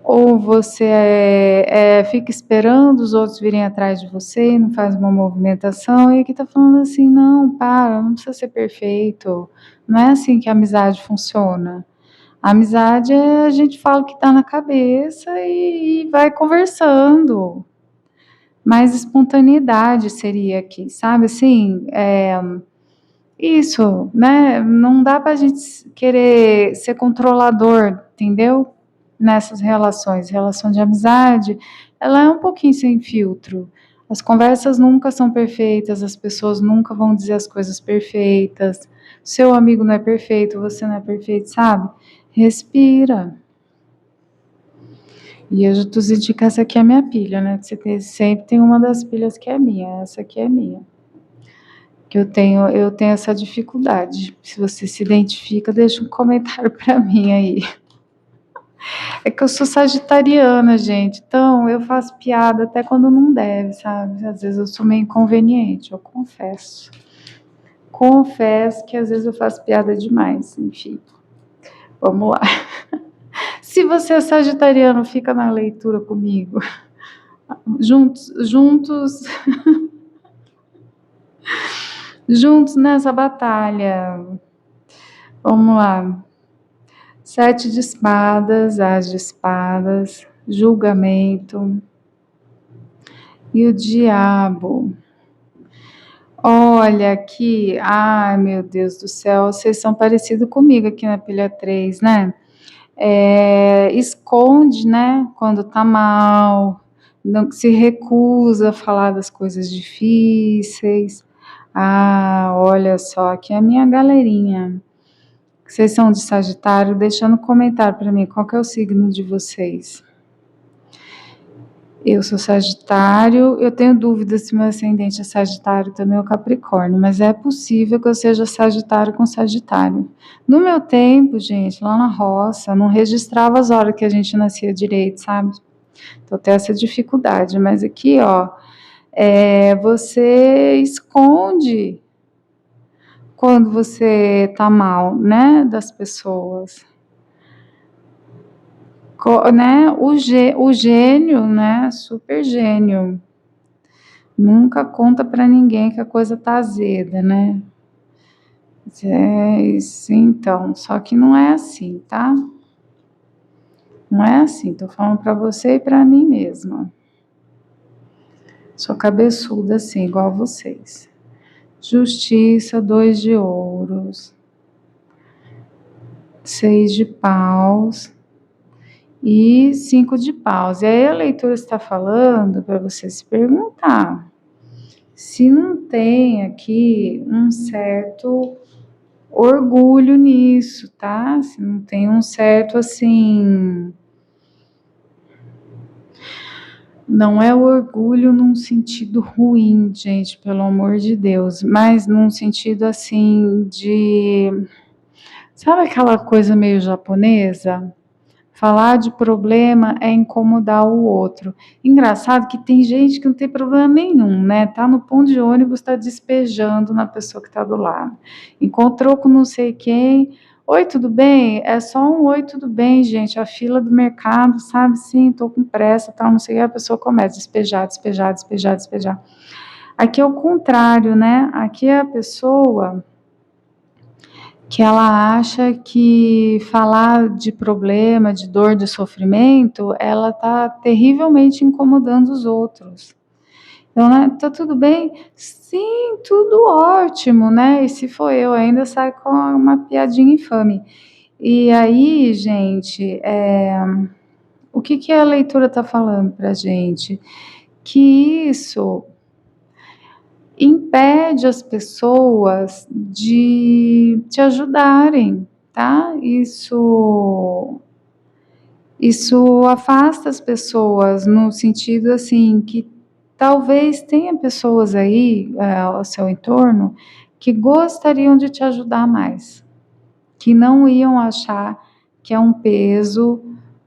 Ou você fica esperando os outros virem atrás de você e não faz uma movimentação, e aqui tá falando assim, não, para, não precisa ser perfeito, não é assim que a amizade funciona. A amizade a gente fala o que tá na cabeça e vai conversando. Mais espontaneidade seria aqui, sabe, assim, isso, né, não dá pra gente querer ser controlador, entendeu? Nessas relações, relação de amizade, ela é um pouquinho sem filtro. As conversas nunca são perfeitas, as pessoas nunca vão dizer as coisas perfeitas. Seu amigo não é perfeito, você não é perfeito, sabe? Respira. E eu já tô sentindo que essa aqui é a minha pilha, né? Sempre tem uma das pilhas que é minha, essa aqui é minha. Que eu tenho essa dificuldade. Se você se identifica, deixa um comentário para mim aí. É que eu sou sagitariana, gente, então eu faço piada até quando não deve, sabe? Às vezes eu sou meio inconveniente, eu confesso. Confesso que às vezes eu faço piada demais, enfim. Vamos lá. Se você é sagitariano, fica na leitura comigo. Juntos, juntos nessa batalha. Vamos lá. 7 de espadas, as de espadas, julgamento e o diabo. Olha aqui, ai meu Deus do céu, vocês são parecidos comigo aqui na pilha 3, né? esconde, né, quando tá mal, não, se recusa a falar das coisas difíceis. Ah, olha só, aqui é a minha galerinha. Vocês são de Sagitário? Deixa no comentário para mim qual que é o signo de vocês. Eu sou Sagitário, eu tenho dúvida se meu ascendente é Sagitário também ou Capricórnio, mas é possível que eu seja Sagitário com Sagitário. No meu tempo, gente, lá na roça, não registrava as horas que a gente nascia direito, sabe? Então tem essa dificuldade, mas aqui, ó, você esconde quando você tá mal, né, das pessoas. Né, o gênio, né, super gênio, nunca conta para ninguém que a coisa tá azeda, né? Então, só que não é assim, tá? Não é assim, tô falando para você e para mim mesma. Sou cabeçuda assim, igual vocês. Justiça, 2 de ouros, 6 de paus e 5 de paus. E aí a leitura está falando para você se perguntar se não tem aqui um certo orgulho nisso, tá? Se não tem um certo assim. Não é o orgulho num sentido ruim, gente, pelo amor de Deus, mas num sentido assim de. Sabe aquela coisa meio japonesa? Falar de problema é incomodar o outro. Engraçado que tem gente que não tem problema nenhum, né? Tá no ponto de ônibus, tá despejando na pessoa que tá do lado. Encontrou com não sei quem. Oi, tudo bem? É só um oi, tudo bem, gente. A fila do mercado, sabe? Sim, tô com pressa, tal, não sei o que. A pessoa começa a despejar, despejar, despejar, despejar. Aqui é o contrário, né? Aqui é a pessoa que ela acha que falar de problema, de dor, de sofrimento, ela está terrivelmente incomodando os outros. Então, né, tá tudo bem? Sim, tudo ótimo, né? E se for eu, ainda sai com uma piadinha infame. E aí, gente, o que a leitura está falando para gente? Que isso impede as pessoas de te ajudarem, tá? Isso afasta as pessoas no sentido assim que talvez tenha pessoas aí ao seu entorno que gostariam de te ajudar mais, que não iam achar que é um peso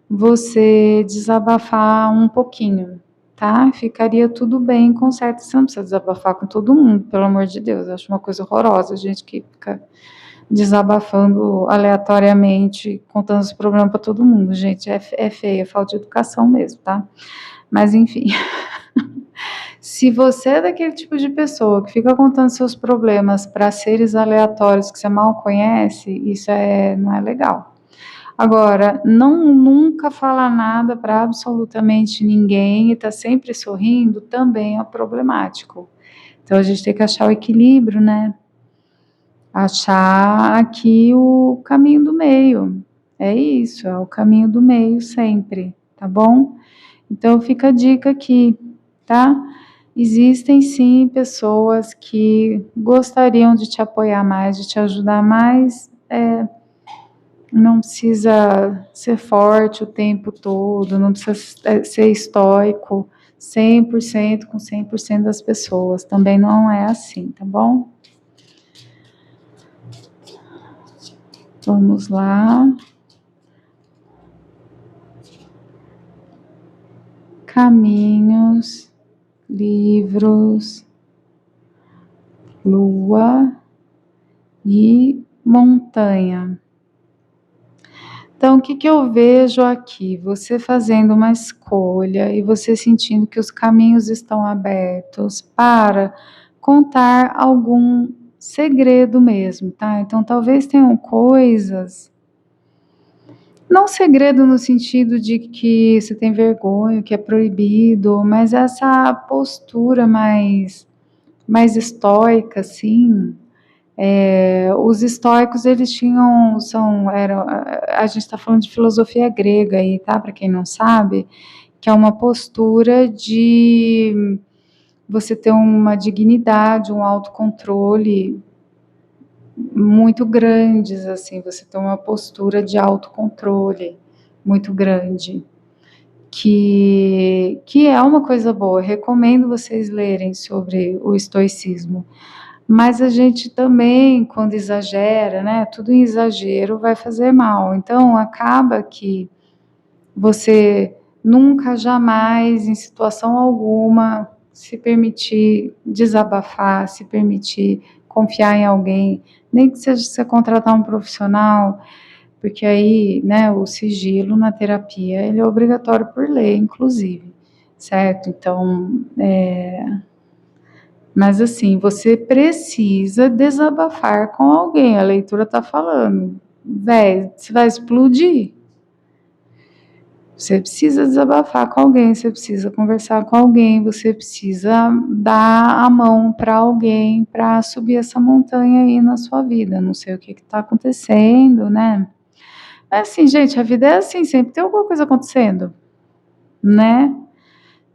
você desabafar um pouquinho, tá? Ficaria tudo bem, com certo. Você não precisa desabafar com todo mundo, pelo amor de Deus. Eu acho uma coisa horrorosa a gente que fica desabafando aleatoriamente, contando os problemas para todo mundo, gente. É feio, é falta de educação mesmo, tá? Mas enfim. Se você é daquele tipo de pessoa que fica contando seus problemas para seres aleatórios que você mal conhece, isso não é legal. Agora, nunca falar nada para absolutamente ninguém e tá sempre sorrindo também é problemático. Então a gente tem que achar o equilíbrio, né? Achar aqui o caminho do meio. É isso, é o caminho do meio sempre, tá bom? Então fica a dica aqui, tá? Existem sim pessoas que gostariam de te apoiar mais, de te ajudar mais, não precisa ser forte o tempo todo, não precisa ser estoico 100% com 100% das pessoas. Também não é assim, tá bom? Vamos lá. Caminhos, livros, lua e montanha. Então, o que eu vejo aqui? Você fazendo uma escolha e você sentindo que os caminhos estão abertos para contar algum segredo mesmo, tá? Então, talvez tenham coisas, não segredo no sentido de que você tem vergonha, que é proibido, mas essa postura mais estoica, assim, Os estoicos, eles tinham, a gente está falando de filosofia grega aí, tá? Para quem não sabe, que é uma postura de você ter uma dignidade, um autocontrole muito grandes, assim, você ter uma postura de autocontrole muito grande, que é uma coisa boa. Eu recomendo vocês lerem sobre o estoicismo. Mas a gente também, quando exagera, né? Tudo em exagero vai fazer mal. Então, acaba que você nunca, jamais, em situação alguma, se permitir desabafar, se permitir confiar em alguém, nem que seja você contratar um profissional, porque aí, né, o sigilo na terapia, ele é obrigatório por lei, inclusive, certo? Então, mas assim, você precisa desabafar com alguém, a leitura tá falando, véi, você vai explodir. Você precisa desabafar com alguém, você precisa conversar com alguém, você precisa dar a mão para alguém para subir essa montanha aí na sua vida. Não sei o que está acontecendo, né? É assim, gente, a vida é assim, sempre tem alguma coisa acontecendo, né?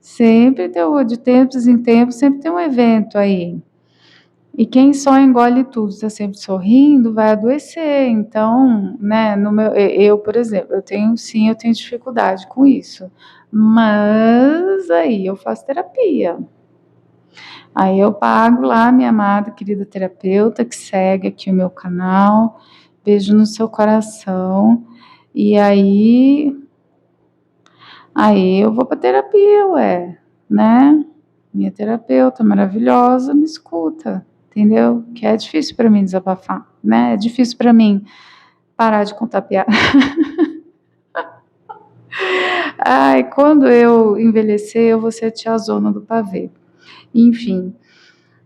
Sempre tem, de tempos em tempos, sempre tem um evento aí. E quem só engole tudo, está sempre sorrindo, vai adoecer. Então, né, eu, por exemplo, eu tenho dificuldade com isso. Mas aí eu faço terapia. Aí eu pago lá minha amada, querida terapeuta, que segue aqui o meu canal. Beijo no seu coração. E aí eu vou para terapia, ué, né? Minha terapeuta maravilhosa me escuta, entendeu? Que é difícil para mim desabafar, né? É difícil para mim parar de contar piada. Ai, quando eu envelhecer, eu vou ser a tiazona do pavê. Enfim,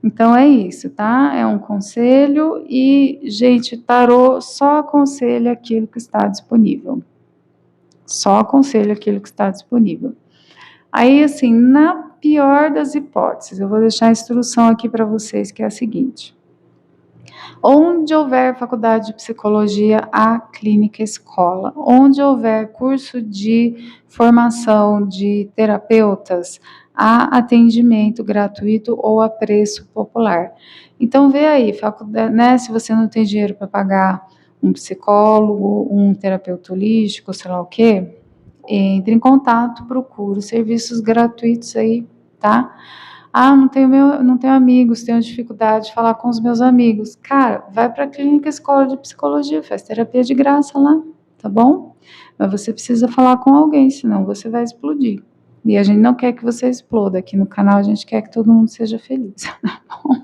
então é isso, tá? É um conselho e, gente, tarô só aconselha aquilo que está disponível. Só aconselha aquilo que está disponível. Aí, assim, na pior das hipóteses, eu vou deixar a instrução aqui para vocês, que é a seguinte. Onde houver faculdade de psicologia, há clínica escola. Onde houver curso de formação de terapeutas, há atendimento gratuito ou a preço popular. Então, vê aí, faculdade, né, se você não tem dinheiro para pagar um psicólogo, um terapeuta holístico, sei lá o quê, entre em contato, procure serviços gratuitos aí, tá? Ah, não tenho amigos, tenho dificuldade de falar com os meus amigos. Cara, vai para a clínica escola de psicologia, faz terapia de graça lá, tá bom? Mas você precisa falar com alguém, senão você vai explodir. E a gente não quer que você exploda. Aqui no canal a gente quer que todo mundo seja feliz, tá bom?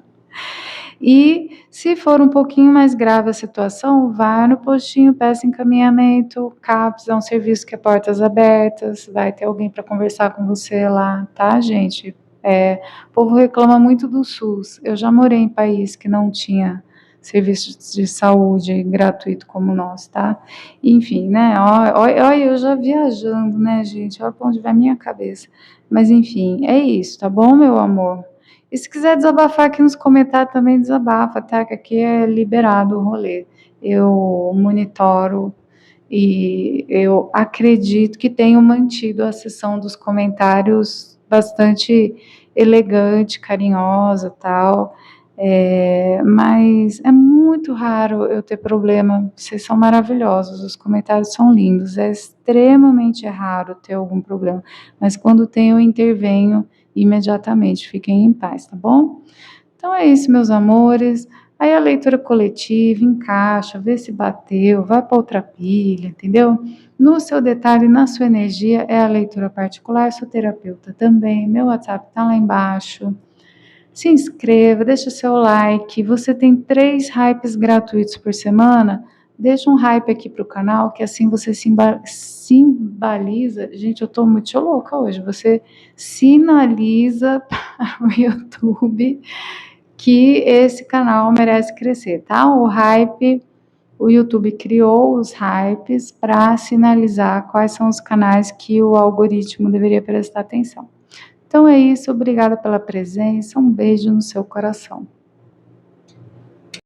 E se for um pouquinho mais grave a situação, vai no postinho, peça encaminhamento, CAPS é um serviço que é portas abertas, vai ter alguém para conversar com você lá, tá, gente? O povo reclama muito do SUS. Eu já morei em país que não tinha serviço de saúde gratuito como o nosso, tá? Enfim, né? Olha, eu já viajando, né, gente? Olha para onde vai a minha cabeça. Mas enfim, é isso, tá bom, meu amor? E se quiser desabafar aqui nos comentários, também desabafa, tá? Que aqui é liberado o rolê. Eu monitoro e eu acredito que tenho mantido a sessão dos comentários bastante elegante, carinhosa, tal. Mas é muito raro eu ter problema. Vocês são maravilhosos, os comentários são lindos. É extremamente raro ter algum problema. Mas quando tem, eu intervenho imediatamente. Fiquem em paz, tá bom? Então é isso, meus amores. Aí a leitura coletiva, encaixa, vê se bateu, vai para outra pilha, entendeu? No seu detalhe, na sua energia, é a leitura particular, sou terapeuta também. Meu WhatsApp está lá embaixo. Se inscreva, deixa seu like. Você tem 3 hypes gratuitos por semana. Deixa um hype aqui pro canal, que assim você simboliza. Gente, eu tô muito louca hoje. Você sinaliza para o YouTube que esse canal merece crescer, tá? O YouTube criou os hypes para sinalizar quais são os canais que o algoritmo deveria prestar atenção. Então é isso, obrigada pela presença, um beijo no seu coração.